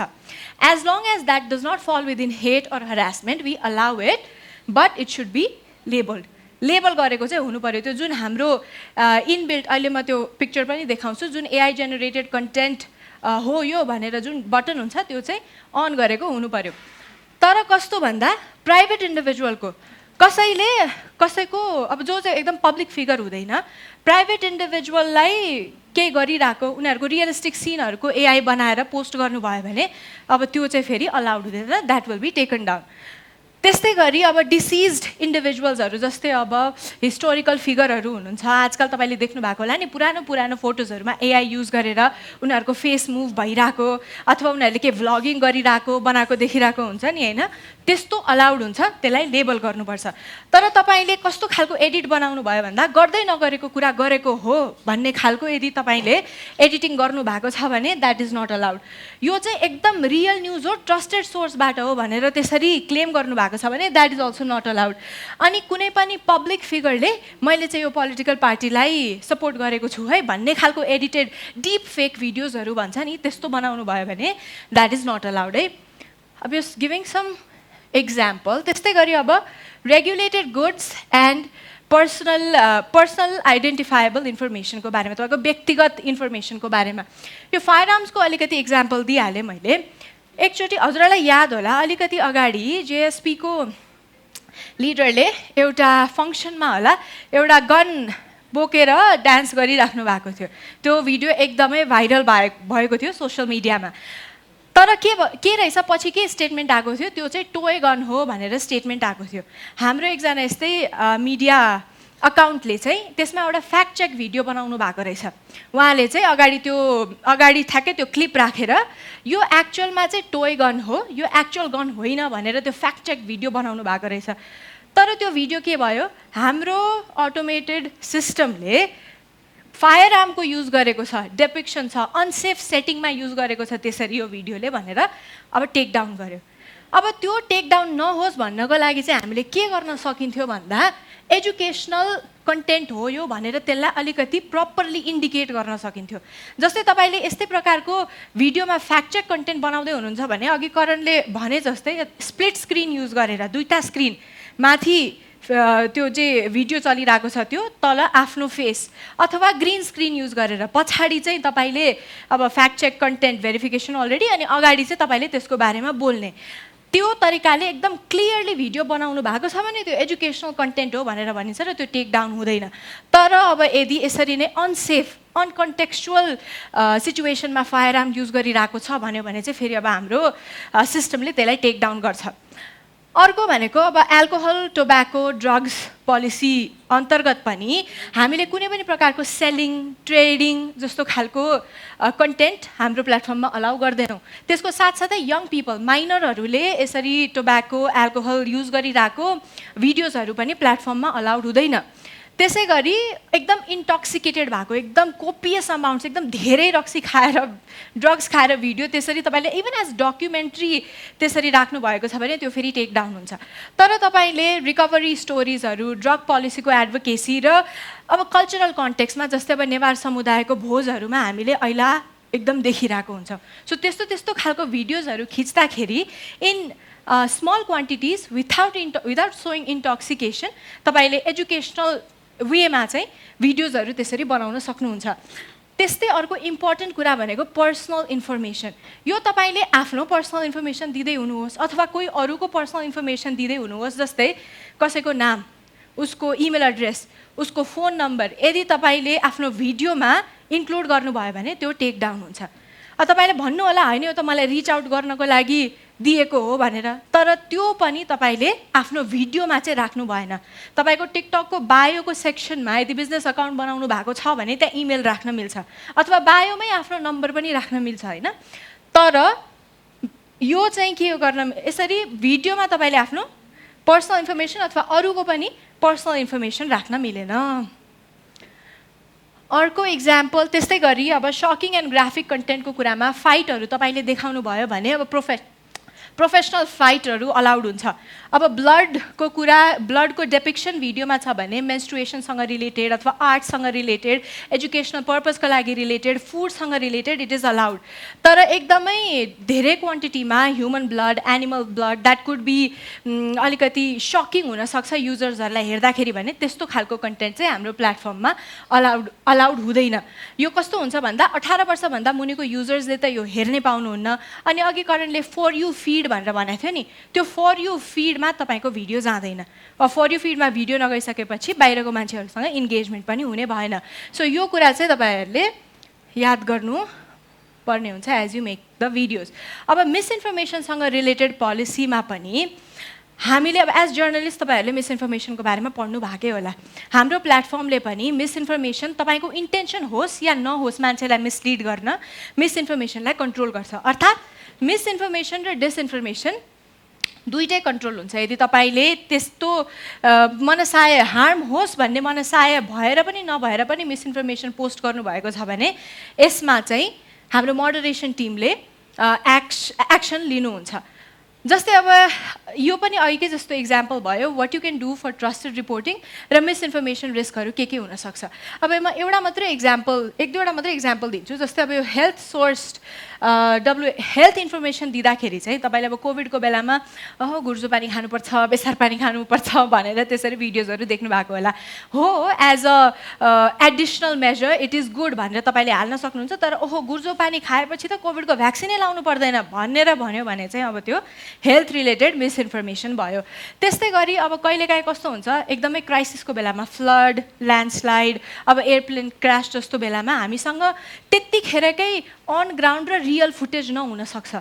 As long as that does not fall within hate or harassment we allow it, but it should be labelled. Label गरेको चाहिँ हुनु पऱ्यो। त्यो जुन हाम्रो इनबिल्ट, अहिले म त्यो पिक्चर पनि देखाउँछु, जुन एआई जेनेरेटेड कन्टेन्ट हो यो भनेर जुन बटन हुन्छ त्यो चाहिँ अन गरेको हुनु पऱ्यो। तर कस्तो भन्दा प्राइभेट इन्डिभिजुअलको कसैको अब जो चाहिँ एकदम पब्लिक फिगर हुँदैन, प्राइभेट इन्डिभिजुअललाई केही गरिरहेको उनीहरूको रियलिस्टिक सिनहरूको एआई बनाएर पोस्ट गर्नुभयो भने अब त्यो चाहिँ फेरि अलाउड हुँदैन, that will be taken down. त्यस्तै गरी अब डिसिज्ड इन्डिभिजुअल्सहरू जस्तै अब हिस्टोरिकल फिगरहरू हुनुहुन्छ, आजकल तपाईँले देख्नु भएको होला नि पुरानो फोटोजहरूमा एआई युज गरेर उनीहरूको फेस मुभ भइरहेको अथवा उनीहरूले के भ्लगिङ गरिरहेको बनाएको देखिरहेको हुन्छ नि होइन, त्यस्तो अलाउड हुन्छ, त्यसलाई लेबल गर्नुपर्छ। तर तपाईँले कस्तो खालको एडिट बनाउनु भयो भन्दा गर्दै नगरेको कुरा गरेको हो भन्ने खालको यदि तपाईँले एडिटिङ गर्नुभएको छ भने द्याट इज नट अलाउड। यो चाहिँ एकदम रियल न्युज हो, ट्रस्टेड सोर्सबाट हो भनेर त्यसरी क्लेम गर्नुभएको भएको छ भने that is also nut allowed अनि कुनै पनि पब्लिक फिगरले मैले चाहिँ यो पोलिटिकल पार्टीलाई सपोर्ट गरेको छु है भन्ने खालको एडिटेड डिप फेक भिडियोजहरू भन्छ नि त्यस्तो बनाउनु भयो भने द्याट इज नट अलाउड है अब यो गिभिङ सम एक्जाम्पल त्यस्तै गरी अब रेगुलेटेड गुड्स एन्ड पर्सनल आइडेन्टिफाएबल इन्फर्मेसनको बारेमा तपाईँको व्यक्तिगत इन्फर्मेसनको बारेमा यो फायर आर्म्सको अलिकति इक्जाम्पल दिइहालेँ मैले एकचोटि हजुरहरूलाई याद होला अलिकति अगाडि जेएसपीको लिडरले एउटा फङ्सनमा होला एउटा गन बोकेर डान्स गरिराख्नु भएको थियो त्यो भिडियो एकदमै भाइरल भएको थियो सोसियल मिडियामा तर के रहेछ पछि के स्टेटमेन्ट आएको थियो त्यो चाहिँ टोय गन हो भनेर स्टेटमेन्ट आएको थियो हाम्रो एकजना यस्तै मिडिया अकाउन्टले चाहिँ त्यसमा एउटा फ्याक्ट चेक भिडियो बनाउनु भएको रहेछ उहाँले चाहिँ अगाडि ठ्याक्कै त्यो क्लिप राखेर यो एक्चुअलमा चाहिँ टोय गन हो यो एक्चुअल गन होइन भनेर त्यो फ्याक्ट चेक भिडियो बनाउनु भएको रहेछ तर त्यो भिडियो के भयो हाम्रो अटोमेटेड सिस्टमले फायर आर्मको युज गरेको छ डेपिक्सन छ अनसेफ सेटिङमा युज गरेको छ त्यसरी यो भिडियोले भनेर अब टेक डाउन गर्यो अब त्यो टेक डाउन नहोस् भन्नको लागि चाहिँ हामीले के गर्न सकिन्थ्यो भन्दा एजुकेसनल कन्टेन्ट हो यो भनेर त्यसलाई अलिकति प्रपरली इन्डिकेट गर्न सकिन्थ्यो जस्तै तपाईँले यस्तै प्रकारको भिडियोमा फ्याक्ट चेक कन्टेन्ट बनाउँदै हुनुहुन्छ भने अघि करणले भने जस्तै स्प्लिट स्क्रिन युज गरेर दुईटा स्क्रिन माथि त्यो चाहिँ भिडियो चलिरहेको छ त्यो तल आफ्नो फेस अथवा ग्रिन स्क्रिन युज गरेर पछाडि चाहिँ तपाईँले अब fact check content verification already अनि अगाडि चाहिँ तपाईँले त्यसको बारेमा बोल्ने त्यो तरिकाले एकदम क्लियरली भिडियो बनाउनु भएको छ भने त्यो एजुकेसनल कन्टेन्ट हो भनेर भनिन्छ र त्यो टेक डाउन हुँदैन तर अब यदि यसरी नै अनसेफ अनकन्टेक्चुअल सिचुएसनमा फायर आर्म युज गरिरहेको छ भन्यो भने चाहिँ फेरि अब हाम्रो सिस्टमले त्यसलाई टेक डाउन गर्छ अर्को भनेको अब एल्कोहल टोब्याको ड्रग्स पोलिसी अन्तर्गत पनि हामीले कुनै पनि प्रकारको सेलिङ ट्रेडिङ जस्तो खालको कन्टेन्ट हाम्रो प्लेटफर्ममा अलाउ गर्दैनौँ त्यसको साथसाथै यङ पिपल माइनरहरूले यसरी टोब्याको एल्कोहल युज गरिरहेको भिडियोजहरू पनि प्लेटफर्ममा अलाउड हुँदैन त्यसै गरी एकदम इन्टोक्सिकेटेड भएको एकदम कोपियस अमाउन्ट्स एकदम धेरै रक्सी खाएर ड्रग्स खाएर भिडियो त्यसरी तपाईँले इभन एज डकुमेन्ट्री त्यसरी राख्नु भएको छ भने त्यो फेरि टेक डाउन हुन्छ तर तपाईँले रिकभरी स्टोरिजहरू ड्रग पोलिसीको एडभोकेसी र अब कल्चरल कन्टेक्स्टमा जस्तै अब नेवार समुदायको भोजहरूमा हामीले ऐला एकदम देखिरहेको हुन्छ सो त्यस्तो खालको भिडियोजहरू खिच्दाखेरि in small quantities without showing intoxication तपाईँले एजुकेसनल वेमा चाहिँ भिडियोजहरू त्यसरी बनाउन सक्नुहुन्छ त्यस्तै अर्को इम्पोर्टेन्ट कुरा भनेको पर्सनल इन्फर्मेसन यो तपाईँले आफ्नो पर्सनल इन्फर्मेसन दिँदै हुनुहोस् अथवा कोही अरूको पर्सनल इन्फर्मेसन दिँदै हुनुहोस् जस्तै कसैको नाम उसको इमेल एड्रेस उसको फोन नम्बर यदि तपाईँले आफ्नो भिडियोमा इन्क्लुड गर्नुभयो भने त्यो टेक डाउन हुन्छ तपाईँले भन्नु होला होइन यो त मलाई रिच आउट गर्नको लागि दिएको हो भनेर तर त्यो पनि तपाईँले आफ्नो भिडियोमा चाहिँ राख्नु भएन तपाईँको टिकटकको बायोको सेक्सनमा यदि बिजनेस अकाउन्ट बनाउनु भएको छ भने त्यहाँ इमेल राख्न मिल्छ अथवा बायोमै आफ्नो नम्बर पनि राख्न मिल्छ होइन तर यो चाहिँ के गर्न यसरी भिडियोमा तपाईँले आफ्नो पर्सनल इन्फर्मेसन अथवा अरूको पनि पर्सनल इन्फर्मेसन राख्न मिलेन अर्को इक्जाम्पल त्यस्तै गरी अब सकिङ एन्ड ग्राफिक कन्टेन्टको कुरामा फाइटहरू तपाईँले देखाउनु भयो भने अब प्रोफेसनल फाइटहरू अलाउड हुन्छ अब ब्लडको डेपिक्सन भिडियोमा छ भने मेन्स्ट्रुएसनसँग रिलेटेड अथवा आर्टसँग रिलेटेड एजुकेसनल पर्पजको लागि रिलेटेड फुडसँग रिलेटेड इट इज अलाउड तर एकदमै धेरै क्वान्टिटीमा human blood animal blood that could be अलिकति सकिङ हुनसक्छ युजर्सहरूलाई हेर्दाखेरि भने त्यस्तो खालको कन्टेन्ट चाहिँ हाम्रो प्लेटफर्ममा अलाउड हुँदैन यो कस्तो हुन्छ भन्दा 18 वर्षभन्दा मुनिको युजर्सले त यो हेर्नै पाउनुहुन्न अनि अघि करणले फर यु फिड भनेर भनेको थियो नि त्यो फर यु फिडमा तपाईँको भिडियो जाँदैन फर यु फिडमा भिडियो नगइसकेपछि बाहिरको मान्छेहरूसँग इन्गेजमेन्ट पनि हुने भएन सो यो कुरा चाहिँ तपाईँहरूले याद गर्नु पर्ने हुन्छ as you make the videos अब मिसइन्फर्मेसनसँग रिलेटेड पोलिसीमा पनि हामीले अब एज जर्नलिस्ट तपाईँहरूले मिसइन्फर्मेसनको बारेमा पढ्नु भएकै होला हाम्रो प्लेटफर्मले पनि मिसइन्फर्मेसन तपाईँको इन्टेन्सन होस् या नहोस् मान्छेलाई मिसलिड गर्न मिसइन्फर्मेसनलाई कन्ट्रोल गर्छ अर्थात् मिसइन्फर्मेसन र डिसइन्फर्मेसन दुईटै कन्ट्रोल हुन्छ यदि तपाईँले त्यस्तो मनसाय हार्म होस् भन्ने मनसाय भएर पनि नभएर पनि मिसइन्फर्मेसन पोस्ट गर्नुभएको छ भने यसमा चाहिँ हाम्रो मोडरेसन टिमले एक्सन लिनुहुन्छ जस्तै अब यो पनि अघिकै जस्तो इक्जाम्पल भयो what you can do for trusted reporting र मिसइन्फर्मेसन रिस्कहरू के हुनसक्छ। अब म एउटा मात्रै इक्जाम्पल एक दुईवटा मात्रै इक्जाम्पल दिन्छु। जस्तै अब यो हेल्थ सोर्स्ड हेल्थ इन्फर्मेसन दिँदाखेरि चाहिँ तपाईँले अब कोभिडको बेलामा गुर्जो पानी खानुपर्छ, बेसार पानी खानुपर्छ भनेर त्यसरी भिडियोजहरू देख्नु भएको होला। हो as a additional measure it is good भनेर तपाईँले हाल्न सक्नुहुन्छ, तर गुर्जो पानी खाएपछि त कोभिडको भ्याक्सिनै लाउनु पर्दैन भनेर भन्यो भने चाहिँ अब त्यो हेल्थ रिलेटेड मिसइन्फर्मेसन भयो। त्यस्तै गरी अब कहिलेकाहीँ कस्तो हुन्छ एकदमै क्राइसिसको बेलामा फ्लड, ल्यान्डस्लाइड, अब एयरप्लेन क्रास जस्तो बेलामा हामीसँग त्यतिखेरकै अन ग्राउन्ड र रियल फुटेज नहुनसक्छ।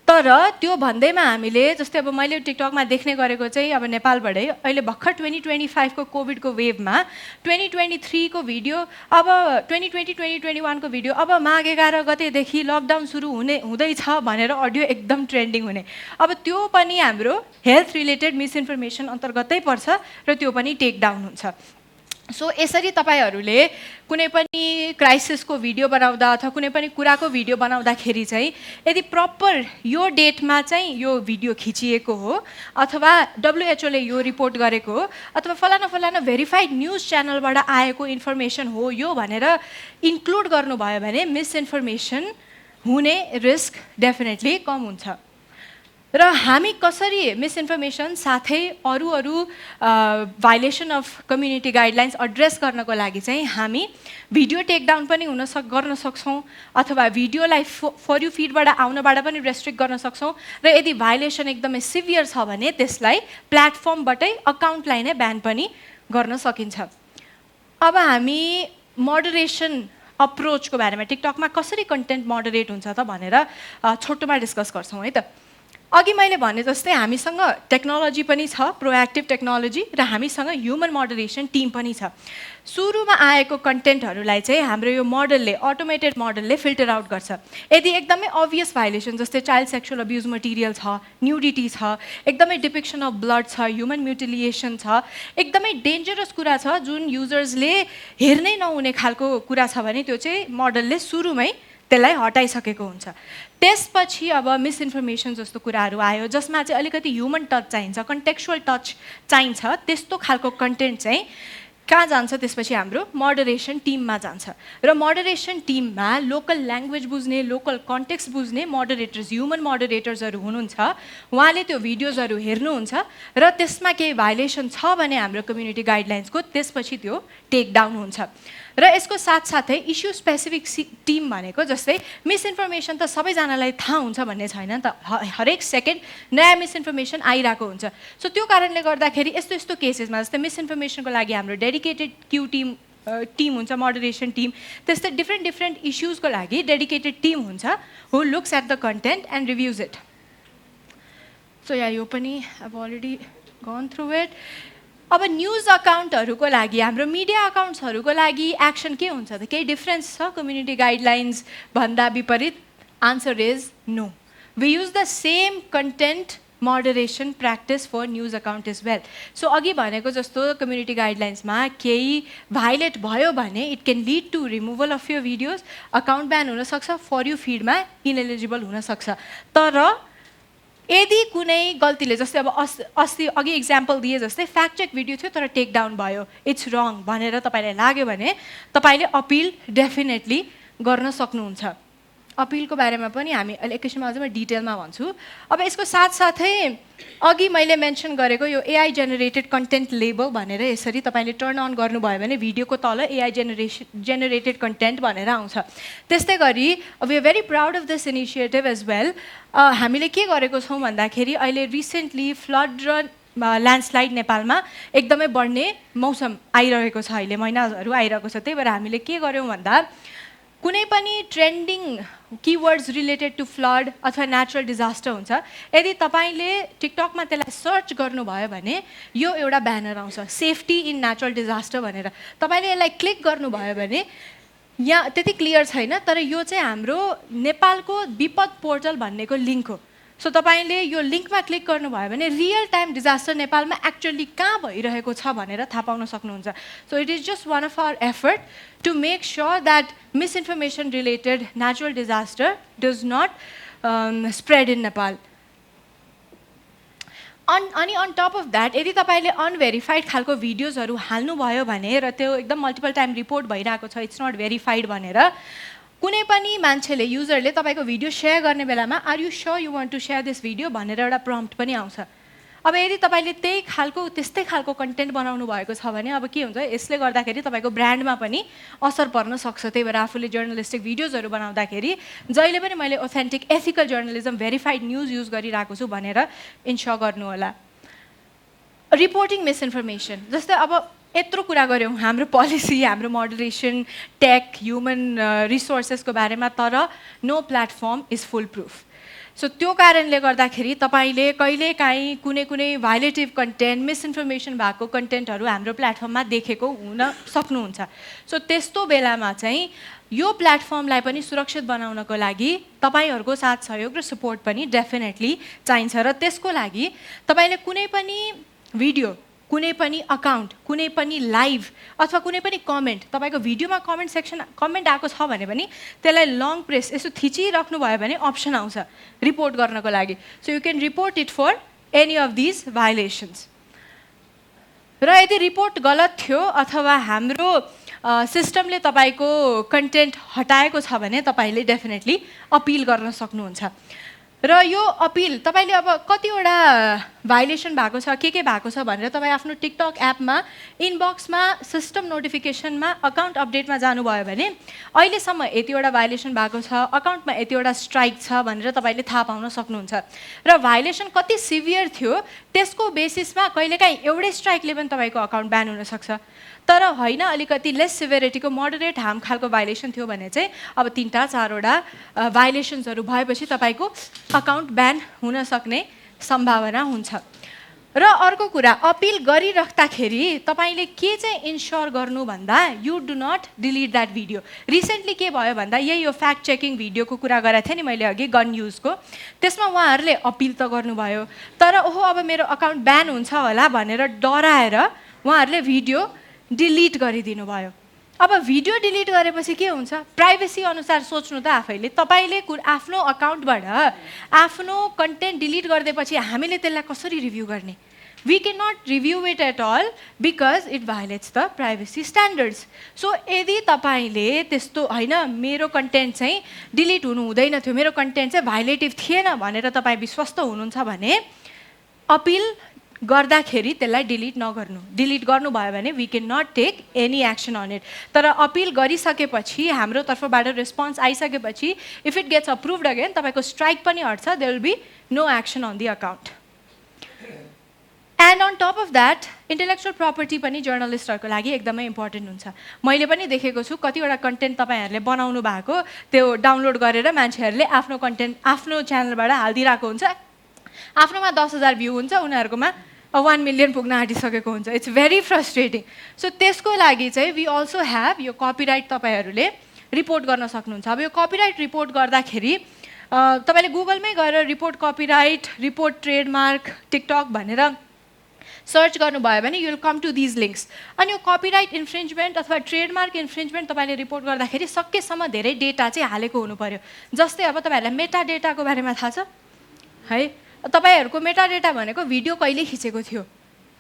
तर त्यो भन्दैमा हामीले जस्तै अब मैले टिकटकमा देख्ने गरेको चाहिँ अब नेपालबाटै अहिले भर्खर 2025 को कोभिडको वेभमा 2023 को भिडियो, अब 2020-2021 को भिडियो अब माघ 11 गतेदेखि लकडाउन सुरु हुँदैछ भनेर अडियो एकदम ट्रेन्डिङ हुने। अब त्यो पनि हाम्रो हेल्थ रिलेटेड मिसइन्फर्मेसन अन्तर्गतै पर्छ र त्यो पनि टेक डाउन हुन्छ। सो यसरी तपाईँहरूले कुनै पनि क्राइसिसको भिडियो बनाउँदा अथवा कुनै पनि कुराको भिडियो बनाउँदाखेरि चाहिँ यदि प्रपर यो डेटमा चाहिँ यो भिडियो खिचिएको हो अथवा WHO ले यो रिपोर्ट गरेको हो अथवा फलाना फलाना भेरिफाइड न्युज च्यानलबाट आएको इन्फर्मेसन हो यो भनेर इन्क्लुड गर्नुभयो भने मिसइन्फर्मेसन हुने रिस्क डेफिनेटली कम हुन्छ। र हामी कसरी मिसइन्फर्मेसन साथै अरू violation of community guidelines address गर्नको लागि चाहिँ हामी भिडियो टेकडाउन पनि गर्न सक्छौँ अथवा भिडियोलाई फर यु फिडबाट आउनबाट पनि रेस्ट्रिक्ट गर्न सक्छौँ र यदि भाइलेसन एकदमै सिभियर छ भने त्यसलाई प्लेटफर्मबाटै अकाउन्टलाई नै ब्यान पनि गर्न सकिन्छ। अब हामी मोडरेसन अप्रोचको बारेमा टिकटकमा कसरी कन्टेन्ट मोडरेट हुन्छ त भनेर छोटोमा डिस्कस गर्छौँ है त। अघि मैले भने जस्तै हामीसँग टेक्नोलोजी पनि छ, प्रोएक्टिभ टेक्नोलोजी, र हामीसँग ह्युमन मोडरेसन टिम पनि छ। सुरुमा आएको कन्टेन्टहरूलाई चाहिँ हाम्रो यो मोडलले अटोमेटेड मोडलले फिल्टर आउट गर्छ। यदि एकदमै अभियस भाइलेसन जस्तै चाइल्ड सेक्सुअल अब्युज मटेरियल छ, न्युडिटी छ, एकदमै डिपिक्सन अफ ब्लड छ, ह्युमन म्युटिलिएसन छ, एकदमै डेन्जरस कुरा छ जुन युजर्सले हेर्नै नहुने खालको कुरा छ भने त्यो चाहिँ मोडलले सुरुमै त्यसलाई हटाइसकेको हुन्छ। त्यसपछि अब मिसइन्फर्मेसन जस्तो कुराहरू आयो जसमा चाहिँ अलिकति ह्युमन टच चाहिन्छ, कन्टेक्चुअल टच चाहिन्छ, त्यस्तो खालको कन्टेन्ट चाहिँ कहाँ जान्छ त्यसपछि हाम्रो मोडरेसन टिममा जान्छ। र मोडरेसन टिममा लोकल ल्याङ्ग्वेज बुझ्ने, लोकल कन्टेक्स्ट बुझ्ने मोडरेटर्स, ह्युमन मोडरेटर्सहरू हुनुहुन्छ। उहाँले त्यो भिडियोजहरू हेर्नुहुन्छ र त्यसमा केही भाइलेसन छ भने हाम्रो कम्युनिटी गाइडलाइन्सको त्यसपछि त्यो टेक डाउन हुन्छ। र यसको साथसाथै इस्यु स्पेसिफिक टिम भनेको जस्तै मिसइन्फर्मेसन त सबैजनालाई थाहा हुन्छ भन्ने छैन नि त, हरेक सेकेन्ड नयाँ मिसइन्फर्मेसन आइरहेको हुन्छ। सो त्यो कारणले गर्दाखेरि यस्तो यस्तो केसेसमा जस्तै मिसइन्फर्मेसनको लागि हाम्रो डेडिकेटेड क्यु टिम हुन्छ, मोडरेसन टिम, त्यस्तै डिफ्रेन्ट इस्युजको लागि डेडिकेटेड टिम हुन्छ who looks at the content and reviews it. So यो पनि अब अलरेडी गन थ्रु इट। अब न्युज अकाउन्टहरूको लागि, हाम्रो मिडिया अकाउन्ट्सहरूको लागि एक्सन के हुन्छ त? केही डिफ्रेन्स छ कम्युनिटी गाइडलाइन्स भन्दा विपरीत? Answer is no. We use the same content moderation practice for news account as well. So अघि भनेको जस्तो कम्युनिटी गाइडलाइन्समा केही भाइलेट भयो भने it can lead to removal of यो भिडियोज, अकाउन्ट ब्यान हुनसक्छ, फर यु फिडमा इनएलिजिबल हुनसक्छ। तर यदि कुनै गल्तीले जस्तै अब अस्ति अघि इक्जाम्पल दिए जस्तै फ्याक्ट चेक भिडियो थियो तर टेक डाउन भयो, इट्स रङ भनेर तपाईँलाई लाग्यो भने तपाईँले अपिल डेफिनेटली गर्न सक्नुहुन्छ। अपिलको बारेमा पनि हामी अहिले एकैछिनमा अझै म डिटेलमा भन्छु। अब यसको साथसाथै अघि मैले मेन्सन गरेको यो एआई जेनेरेटेड कन्टेन्ट लेबल भनेर यसरी तपाईँले टर्न अन गर्नुभयो भने भिडियोको तल एआई जेनेरेटेड कन्टेन्ट भनेर आउँछ। त्यस्तै गरी we are very proud of this initiative as well. हामीले के गरेको छौँ भन्दाखेरि अहिले रिसेन्टली फ्लड र ल्यान्डस्लाइड नेपालमा एकदमै बढ्ने मौसम आइरहेको छ, अहिले महिनाहरू आइरहेको छ। त्यही भएर हामीले के गर्यौँ भन्दा कुनै पनि trending keywords related to flood अथवा नेचुरल डिजास्टर हुन्छ, यदि तपाईँले टिकटकमा त्यसलाई सर्च गर्नुभयो भने यो एउटा ब्यानर आउँछ, सेफ्टी इन नेचुरल डिजास्टर भनेर। तपाईँले यसलाई क्लिक गर्नुभयो भने यहाँ त्यति क्लियर छैन, तर यो चाहिँ हाम्रो नेपालको विपद पोर्टल भन्नेको लिङ्क हो। सो तपाईँले यो लिङ्कमा क्लिक गर्नुभयो भने रियल टाइम डिजास्टर नेपालमा एक्चुअली कहाँ भइरहेको छ भनेर थाहा पाउन सक्नुहुन्छ। So it is just one of our effort to make sure that misinformation related natural disaster does not spread in Nepal. अनि अन टप अफ द्याट यदि तपाईँले अनभेरिफाइड खालको भिडियोजहरू हाल्नुभयो भने र त्यो एकदम मल्टिपल टाइम रिपोर्ट भइरहेको छ इट्स नट भेरिफाइड भनेर कुनै पनि मान्छेले युजरले तपाईँको भिडियो सेयर गर्ने बेलामा are you sure you want to share this video भनेर एउटा प्रम्प्ट पनि आउँछ। अब यदि तपाईँले त्यस्तै खालको कन्टेन्ट बनाउनु भएको छ भने अब के हुन्छ यसले गर्दाखेरि तपाईँको ब्रान्डमा पनि असर पर्न सक्छ। त्यही भएर आफूले जर्नलिस्टिक भिडियोजहरू बनाउँदाखेरि जहिले पनि मैले authentic ethical journalism verified news use गरिरहेको छु भनेर इन्स्योर गर्नु होला। रिपोर्टिङ मिसइन्फर्मेसन जस्तै अब यत्रो कुरा गऱ्यौँ हाम्रो पोलिसी हाम्रो मोडरेसन टेक ह्युमन रिसोर्सेसको बारेमा तर no platform is foolproof. So त्यो कारणले गर्दाखेरि तपाईँले कहिलेकाहीँ कुनै भाइलेटिभ कन्टेन्ट मिसइन्फर्मेसन भएको कन्टेन्टहरू हाम्रो प्लेटफर्ममा देखेको हुन सक्नुहुन्छ। सो त्यस्तो बेलामा चाहिँ यो प्लेटफर्मलाई पनि सुरक्षित बनाउनको लागि तपाईँहरूको साथ सहयोग र सपोर्ट पनि डेफिनेटली चाहिन्छ र त्यसको लागि तपाईँले कुनै पनि भिडियो कुनै पनि अकाउन्ट कुनै पनि लाइभ अथवा कुनै पनि कमेन्ट तपाईँको भिडियोमा कमेन्ट सेक्सन कमेन्ट आएको छ भने पनि त्यसलाई लङ प्रेस यसो थिचिराख्नु भयो भने अप्सन आउँछ रिपोर्ट गर्नको लागि। So you can report it for any of these violations. र यदि रिपोर्ट गलत थियो अथवा हाम्रो सिस्टमले तपाईँको कन्टेन्ट हटाएको छ भने तपाईँले डेफिनेटली अपिल गर्न सक्नुहुन्छ। र यो अपिल तपाईँले अब कतिवटा भाइलेसन भएको छ के भएको छ भनेर तपाईँ आफ्नो टिकटक एपमा इनबक्समा सिस्टम नोटिफिकेसनमा अकाउन्ट अपडेटमा जानुभयो भने अहिलेसम्म यतिवटा भाइलेसन भएको छ अकाउन्टमा यतिवटा स्ट्राइक छ भनेर तपाईँले थाहा पाउन सक्नुहुन्छ। र भाइलेसन कति सिभियर थियो त्यसको बेसिसमा कहिलेकाहीँ एउटै स्ट्राइकले पनि तपाईँको अकाउन्ट ब्यान हुनसक्छ। तर होइन अलिकति लेस सिभिरिटीको मोडरेट हार्म खालको भाइलेसन थियो भने चाहिँ अब 3-4वटा भाइलेसन्सहरू भएपछि तपाईँको अकाउन्ट ब्यान हुन सक्ने सम्भावना हुन्छ। र अर्को कुरा अपिल गरिराख्दाखेरि तपाईँले के चाहिँ इन्स्योर गर्नु भन्दा you do not delete that video. Recently के भयो भन्दा यही यो फ्याक्ट चेकिङ भिडियोको कुरा गरेको थिएँ नि मैले अघि गन युजको त्यसमा उहाँहरूले अपिल त गर्नुभयो तर ओहो अब मेरो अकाउन्ट ब्यान हुन्छ होला भनेर डराएर उहाँहरूले भिडियो डिलिट गरिदिनु भयो। अब भिडियो डिलिट गरेपछि के हुन्छ प्राइभेसी अनुसार सोच्नु त आफैले तपाईँले आफ्नो अकाउन्टबाट आफ्नो कन्टेन्ट डिलिट गरिदिएपछि हामीले त्यसलाई कसरी रिभ्यू गर्ने। We can not review it at all because it violates the privacy standards. So यदि तपाईँले त्यस्तो होइन मेरो कन्टेन्ट चाहिँ डिलिट हुनु हुँदैन थियो मेरो कन्टेन्ट चाहिँ भाइलेटिभ थिएन भनेर तपाईँ विश्वस्त हुनुहुन्छ भने अपिल गर्दाखेरि त्यसलाई डिलिट नगर्नु। डिलिट गर्नुभयो भने we can not take any action on it. तर अपिल गरिसकेपछि हाम्रो तर्फबाट रेस्पोन्स आइसकेपछि if it gets approved again तपाईँको स्ट्राइक पनि हट्छ there will be no action on the account. And on top of that intellectual property पनि जर्नलिस्टहरूको लागि एकदमै इम्पोर्टेन्ट हुन्छ। मैले पनि देखेको छु कतिवटा कन्टेन्ट तपाईँहरूले बनाउनु भएको त्यो डाउनलोड गरेर मान्छेहरूले आफ्नो कन्टेन्ट आफ्नो च्यानलबाट हालिदिरहेको हुन्छ आफ्नोमा 10,000 भ्यू हुन्छ उनीहरूकोमा 1 मिलियन पुग्न आँटिसकेको हुन्छ। It's very frustrating. सो त्यसको लागि चाहिँ वी अल्सो ह्याभ यो कपिराइट तपाईँहरूले रिपोर्ट गर्न सक्नुहुन्छ। अब यो कपिराइट रिपोर्ट गर्दाखेरि तपाईँले गुगलमै गएर report copyright report trademark TikTok भनेर सर्च गर्नुभयो भने you will come to these links. अनि यो कपिराइट इन्फ्रिन्जमेन्ट अथवा ट्रेडमार्क इन्फ्रिन्जमेन्ट तपाईँले रिपोर्ट गर्दाखेरि सकेसम्म धेरै डेटा चाहिँ हालेको हुनु पऱ्यो। जस्तै अब तपाईँहरूलाई मेटा डेटाको बारेमा थाहा छ है तपाईँहरूको मेटा डेटा भनेको भिडियो कहिले खिचेको थियो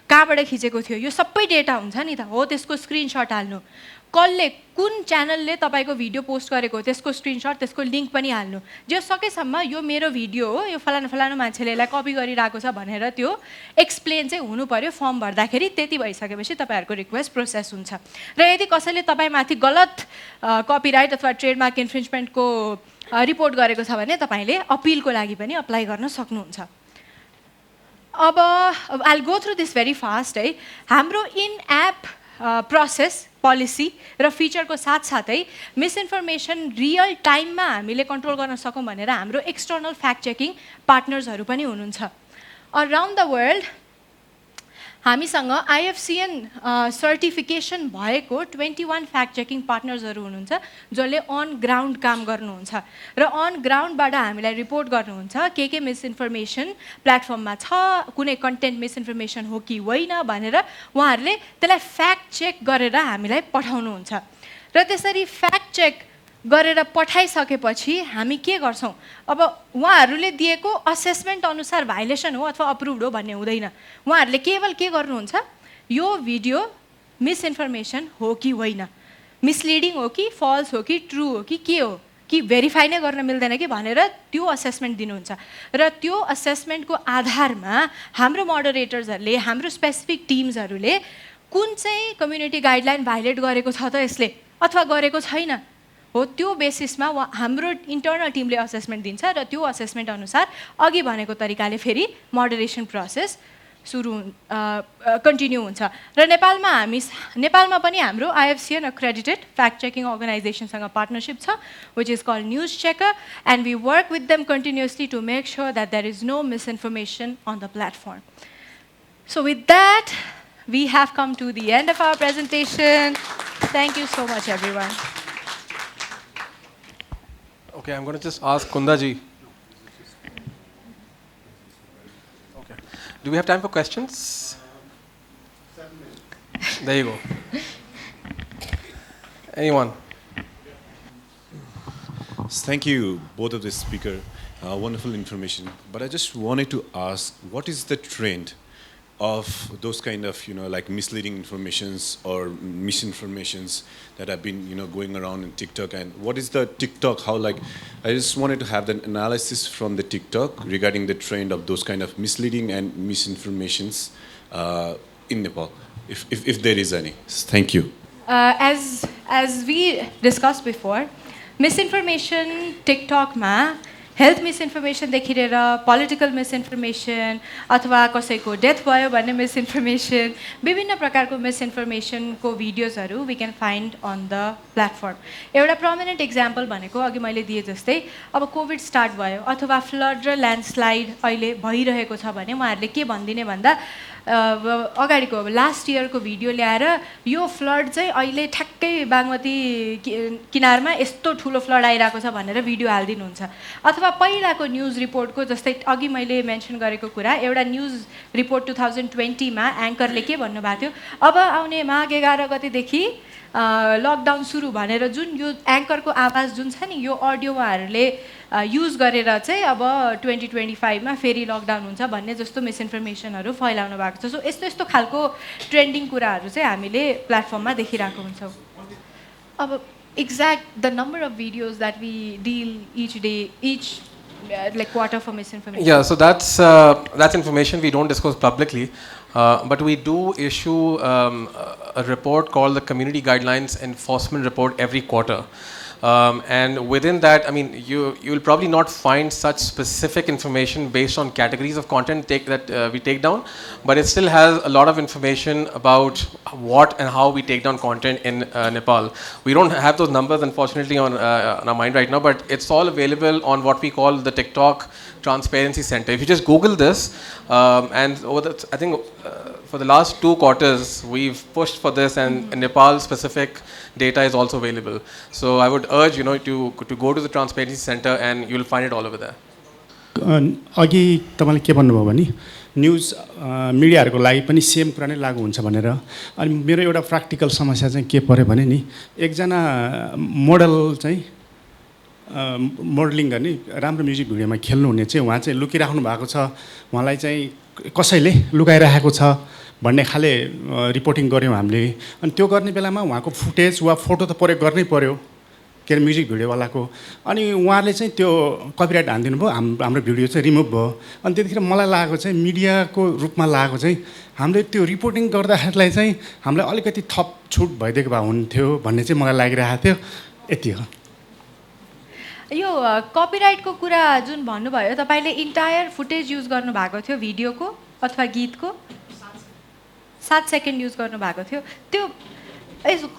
कहाँबाट खिचेको थियो यो सबै डेटा हुन्छ नि त हो त्यसको स्क्रिनसट हाल्नु कसले कुन च्यानलले तपाईँको भिडियो पोस्ट गरेको त्यसको स्क्रिनसट त्यसको लिङ्क पनि हाल्नु। जो सकेसम्म यो मेरो भिडियो हो यो फलानु फलानु मान्छेले यसलाई कपी गरिरहेको छ भनेर त्यो एक्सप्लेन चाहिँ हुनु पऱ्यो फर्म भर्दाखेरि। त्यति भइसकेपछि तपाईँहरूको रिक्वेस्ट प्रोसेस हुन्छ। र यदि कसैले तपाईँमाथि गलत कपिराइट अथवा ट्रेडमार्क इन्फ्रिन्जमेन्टको रिपोर्ट गरेको छ भने तपाईँले अपिलको लागि पनि अप्लाई गर्न सक्नुहुन्छ। अब I go through this very fast है। हाम्रो इन एप प्रोसेस पोलिसी र फिचरको साथसाथै मिसइन्फर्मेसन रियल टाइममा हामीले कन्ट्रोल गर्न सकौँ भनेर हाम्रो एक्सटर्नल फ्याक्ट चेकिङ पार्टनर्सहरू पनि हुनुहुन्छ। अराउन्ड द वर्ल्ड हामीसँग आइएफसिएन सर्टिफिकेसन भएको 21 फ्याक्ट चेकिङ पार्टनर्सहरू हुनुहुन्छ जसले अन ग्राउन्ड काम गर्नुहुन्छ र अन ग्राउन्डबाट हामीलाई रिपोर्ट गर्नुहुन्छ के मिसइन्फर्मेसन प्लेटफर्ममा छ कुनै कन्टेन्ट मिसइन्फर्मेसन हो कि होइन भनेर उहाँहरूले त्यसलाई फ्याक्ट चेक गरेर हामीलाई पठाउनुहुन्छ। र त्यसरी फ्याक्ट चेक गरेर पठाइसकेपछि हामी के गर्छौँ अब उहाँहरूले दिएको असेसमेन्ट अनुसार भाइलेसन हो अथवा अप्रुभड हो भन्ने हुँदैन उहाँहरूले केवल के गर्नुहुन्छ यो भिडियो मिसइन्फर्मेसन हो कि होइन मिसलिडिङ हो कि फल्स हो कि ट्रु हो कि के हो कि भेरिफाई नै गर्न मिल्दैन कि भनेर त्यो असेसमेन्ट दिनुहुन्छ र त्यो असेसमेन्टको आधारमा हाम्रो मोडरेटर्सहरूले हाम्रो स्पेसिफिक टिम्सहरूले कुन चाहिँ कम्युनिटी गाइडलाइन भाइलेट गरेको छ त यसले अथवा गरेको छैन हो त्यो बेसिसमा हाम्रो इन्टर्नल टिमले असेसमेन्ट दिन्छ र त्यो असेसमेन्ट अनुसार अघि भनेको तरिकाले फेरि मोडरेसन प्रोसेस सुरु कन्टिन्यू हुन्छ र नेपालमा पनि हाम्रो IFCN accredited fact checking organizationसँग पार्टनरशिप छ which is called News Checker and we work with them continuously to make sure that there is no misinformation on the platform. So with that we have come to the end of our presentation. Thank you so much everyone. Okay, I'm going to just ask Kunda ji. Okay. Do we have time for questions? There you go. Anyone? Thank you, both of the speakers. Wonderful information. But I just wanted to ask, what is the trend of those kind of, like misleading informations or misinformations that have been, going around in TikTok? And what is the TikTok, I just wanted to have the analysis from the TikTok regarding the trend of those kind of misleading and misinformations in Nepal, if there is any. Thank you. As we discussed before, misinformation TikTok ma health misinformation देखि लिएर political misinformation अथवा कसैको death भयो भन्ने misinformation विभिन्न प्रकारको misinformation को भिडियोजहरू we can find on the platform. एउटा prominent example भनेको अघि मैले दिए जस्तै अब कोभिड स्टार्ट भयो अथवा फ्लड र ल्यान्डस्लाइड अहिले भइरहेको छ भने उहाँहरूले के भन्दिने भन्दा अगाडिको लास्ट इयरको भिडियो ल्याएर यो फ्लड चाहिँ अहिले ठ्याक्कै बागमती किनारमा यस्तो ठुलो फ्लड आइरहेको छ भनेर भिडियो हालिदिनुहुन्छ अथवा पहिलाको न्युज रिपोर्टको जस्तै अघि मैले मेन्सन गरेको कुरा एउटा न्युज रिपोर्ट 2020 मा एङ्करले के भन्नुभएको थियो अब आउने माघ 11 गतेदेखि लकडाउन सुरु भनेर जुन यो एङ्करको आवाज जुन छ नि यो अडियो उहाँहरूले युज गरेर चाहिँ अब 2025 मा फेरि लकडाउन हुन्छ भन्ने जस्तो मिसइन्फर्मेसनहरू फैलाउनु भएको छ सो यस्तो यस्तो खालको ट्रेन्डिङ कुराहरू चाहिँ हामीले प्लेटफर्ममा देखिरहेको हुन्छौँ अब exact the number of videos that we deal each day, like quarter for misinformation. Yeah, so that's information we don't disclose publicly, but we do issue a report called the Community Guidelines Enforcement Report every quarter. And within that, I mean, you'll probably not find such specific information based on categories of content that we take down, but it still has a lot of information about what and how we take down content in Nepal. We don't have those numbers, unfortunately, on our mind right now, but it's all available on what we call the TikTok Transparency Center. If you just Google this, and I think for the last 2 quarters, we've pushed for this, and Nepal-specific data is also available. So I would urge, to go to the Transparency Center, and you'll find it all over there. अघि तपाईले के भन्नुभयो भने news मिडियाहरुको लागि पनि same कुरा नै लागू हुन्छ भनेर अनि मेरो एउटा प्र्याक्टिकल समस्या चाहिँ के पर्यो भने नि एकजना मोडल चाहिँ मोडलिङ गर्ने राम्रो म्युजिक भिडियोमा खेल्नु हुने चाहिँ उहाँ चाहिँ लुकिराख्नु भएको छ उहाँलाई चाहिँ कसैले लुकाइराखेको छ भन्ने खाले रिपोर्टिङ गर्यौं हामीले अनि त्यो गर्ने बेलामा उहाँको फुटेज वा फोटो त प्रयोग गर्नै पर्यो के म्युजिक भिडियो वालाको अनि उहाँले चाहिँ त्यो कपिराइट हान्दिनु भयो हाम्रो भिडियो चाहिँ रिमुभ भयो अनि त्यतिखेर मलाई लागेको चाहिँ मिडियाको रूपमा लागेको चाहिँ हामीले त्यो रिपोर्टिङ गर्दाखेरिलाई चाहिँ हामीलाई अलिकति थप छुट भइदिएको भए हुन्थ्यो भन्ने चाहिँ मलाई लागिरहेको थियो यति हो यो कपिराइटको कुरा जुन भन्नुभयो तपाईले इन्टायर फुटेज युज गर्नु भएको थियो भिडियोको अथवा गीतको 7 सेकेन्ड युज गर्नु भएको थियो त्यो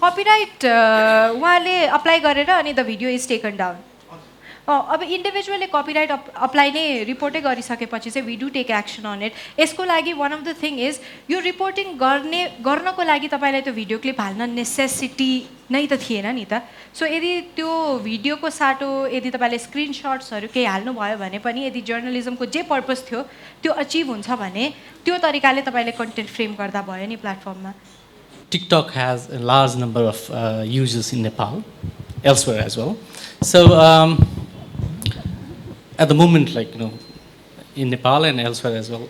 कपिराइट उहाँले अप्लाई गरेर अनि the video is taken down अब इन्डिभिजुअलले कपिराइट अप्लाई नै रिपोर्टै गरिसकेपछि चाहिँ we do take action on it यसको लागि one of the thing is यो रिपोर्टिङ गर्नको लागि तपाईलाई त्यो भिडियो क्लिप हाल्न नेसेसिटी नै त थिएन नि त सो यदि त्यो भिडियोको साटो यदि तपाईले स्क्रिनशट्सहरू केही हाल्नुभयो भने पनि यदि जर्नलिजमको जे पर्पस थियो त्यो अचिभ हुन्छ भने त्यो तरिकाले तपाईले कन्टेन्ट फ्रेम गर्दा भयो नि प्लेटफर्ममा TikTok has a large number of users in Nepal, elsewhere as well. So at the moment, like, in Nepal and elsewhere as well,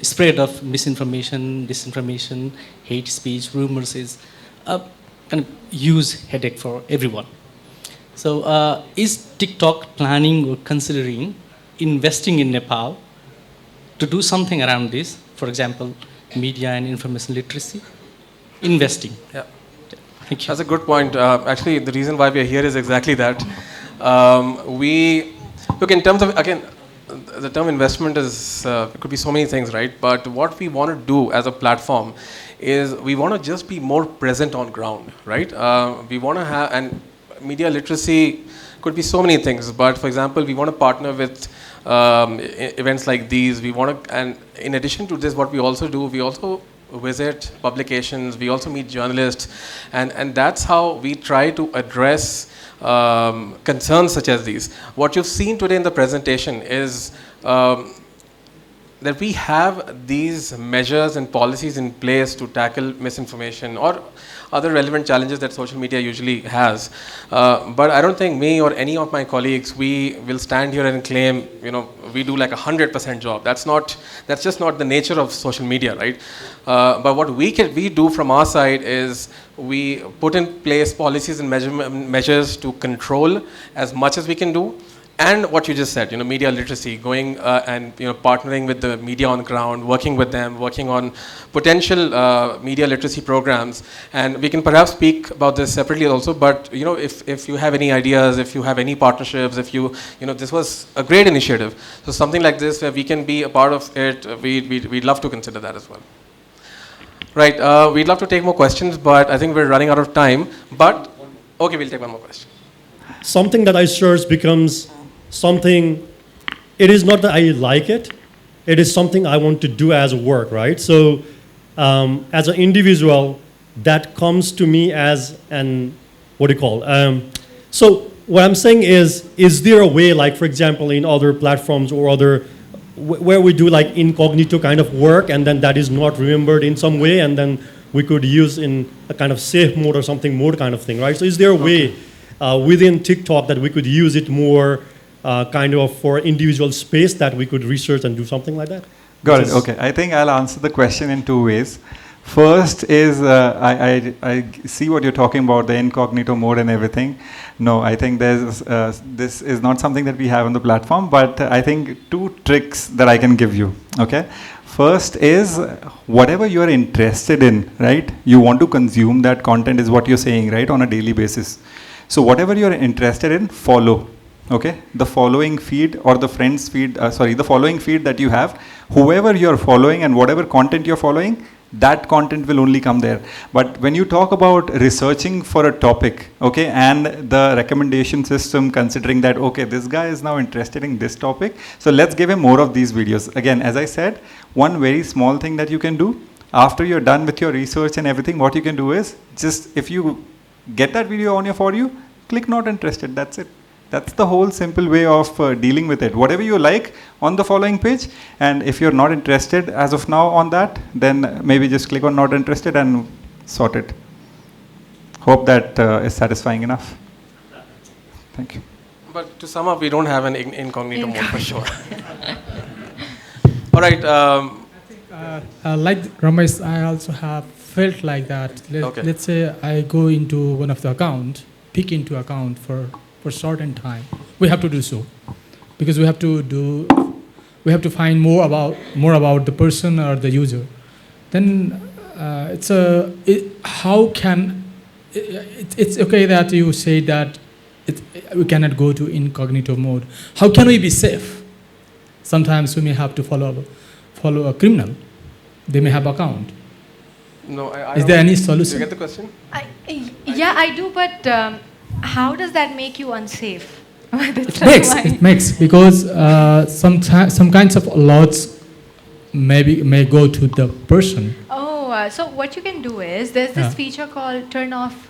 spread of misinformation, disinformation, hate speech, rumors is a kind of huge headache for everyone. So is TikTok planning or considering investing in Nepal to do something around this? For example, media and information literacy? Investing. Yeah. Thank you. That's a good point. Actually, the reason why we are here is exactly that. We look in terms of, again, the term investment is it could be so many things, right? But what we want to do as a platform is we want to just be more present on ground, right? We want to have, and media literacy could be so many things. But for example, we want to partner with events like these. We want to, and in addition to this, what we also do, we also visit publications, we also meet journalists, and that's how we try to address concerns such as these. What you've seen today in the presentation is that we have these measures and policies in place to tackle misinformation or other relevant challenges that social media usually has. But I don't think me or any of my colleagues, we will stand here and claim, we do like 100% job. That's just not the nature of social media, right? But what we do from our side is we put in place policies and measures to control as much as we can do. And what you just said, media literacy, going and partnering with the media on the ground, working with them, working on potential media literacy programs, and we can perhaps speak about this separately also. But if you have any ideas, if you have any partnerships, if this was a great initiative. So something like this where we can be a part of it, we'd love to consider that as well. Right, we'd love to take more questions, but I think we're running out of time. But okay, we'll take one more question. Something that I search becomes something, it is not that I like it, it is something I want to do as work, right? So as an individual, that comes to me as an, so what I'm saying is there a way, like for example, in other platforms or other, where we do like incognito kind of work and then that is not remembered in some way and then we could use in a kind of safe mode or something mode kind of thing, right? So is there a way within TikTok that we could use it more kind of for individual space that we could research and do something like that? Got it. Okay. I think I'll answer the question in two ways. First is I see what you're talking about, the incognito mode and everything. No, I think this is not something that we have on the platform, but I think two tricks that I can give you. Okay. First is whatever you're interested in, right? You want to consume that content is what you're saying, right? On a daily basis. So whatever you're interested in, follow. Okay, the following feed or the friends feed, the following feed that you have, whoever you're following and whatever content you're following, that content will only come there. But when you talk about researching for a topic, okay, and the recommendation system considering that, okay, this guy is now interested in this topic, so let's give him more of these videos. Again, as I said, one very small thing that you can do, after you're done with your research and everything, what you can do is, just if you get that video on your For You, click not interested, that's it. That's the whole simple way of dealing with it. Whatever you like on the following page, and if you're not interested as of now on that, then maybe just click on not interested and sort it. Hope that is satisfying enough. Thank you. But to sum up, we don't have an incognito mode for sure. All right. Like Ramesh, I also have felt like that. Let's say I go into one of the account, pick into account for certain time. We have to do so because we have to find more about the person or the user. Then it's okay that you say that we cannot go to incognito mode. How can we be safe? Sometimes we may have to follow a criminal. They may have account. No, is there any solution? Do you get the question? Yeah, I do, but how does that make you unsafe? It makes because some kinds of alerts may go to the person. Oh, so what you can do is there's this feature called turn off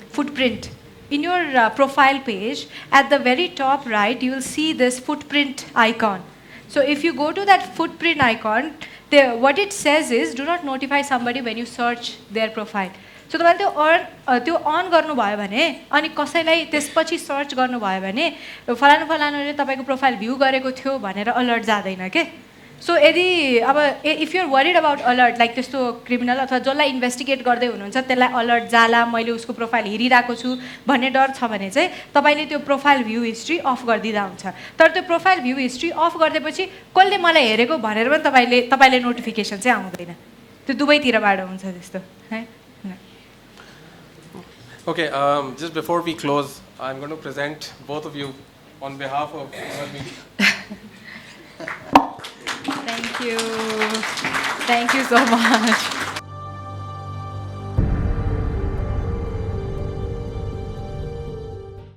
footprint. In your profile page, at the very top right, you will see this footprint icon. So if you go to that footprint icon, what it says is do not notify somebody when you search their profile. सो तपाईँले त्यो अन गर्नुभयो भने अनि कसैलाई त्यसपछि search गर्नुभयो भने फलानु फलानुले तपाईँको प्रोफाइल भ्यू गरेको थियो भनेर अलर्ट जाँदैन के सो यदि अब if you're worried about alert like त्यस्तो क्रिमिनल अथवा जसलाई इन्भेस्टिगेट गर्दै हुनुहुन्छ त्यसलाई अलर्ट जाला मैले उसको प्रोफाइल हेरिरहेको छु भन्ने डर छ भने चाहिँ तपाईँले त्यो प्रोफाइल भ्यू हिस्ट्री अफ गरिदिँदा हुन्छ तर त्यो प्रोफाइल भ्यू हिस्ट्री अफ गरिदिएपछि कसले मलाई हेरेको भनेर पनि तपाईँले नोटिफिकेसन चाहिँ आउँदैन त्यो दुवैतिरबाट हुन्छ त्यस्तो है Okay, just before we close, I'm going to present both of you on behalf of Himal Media. Thank you so much.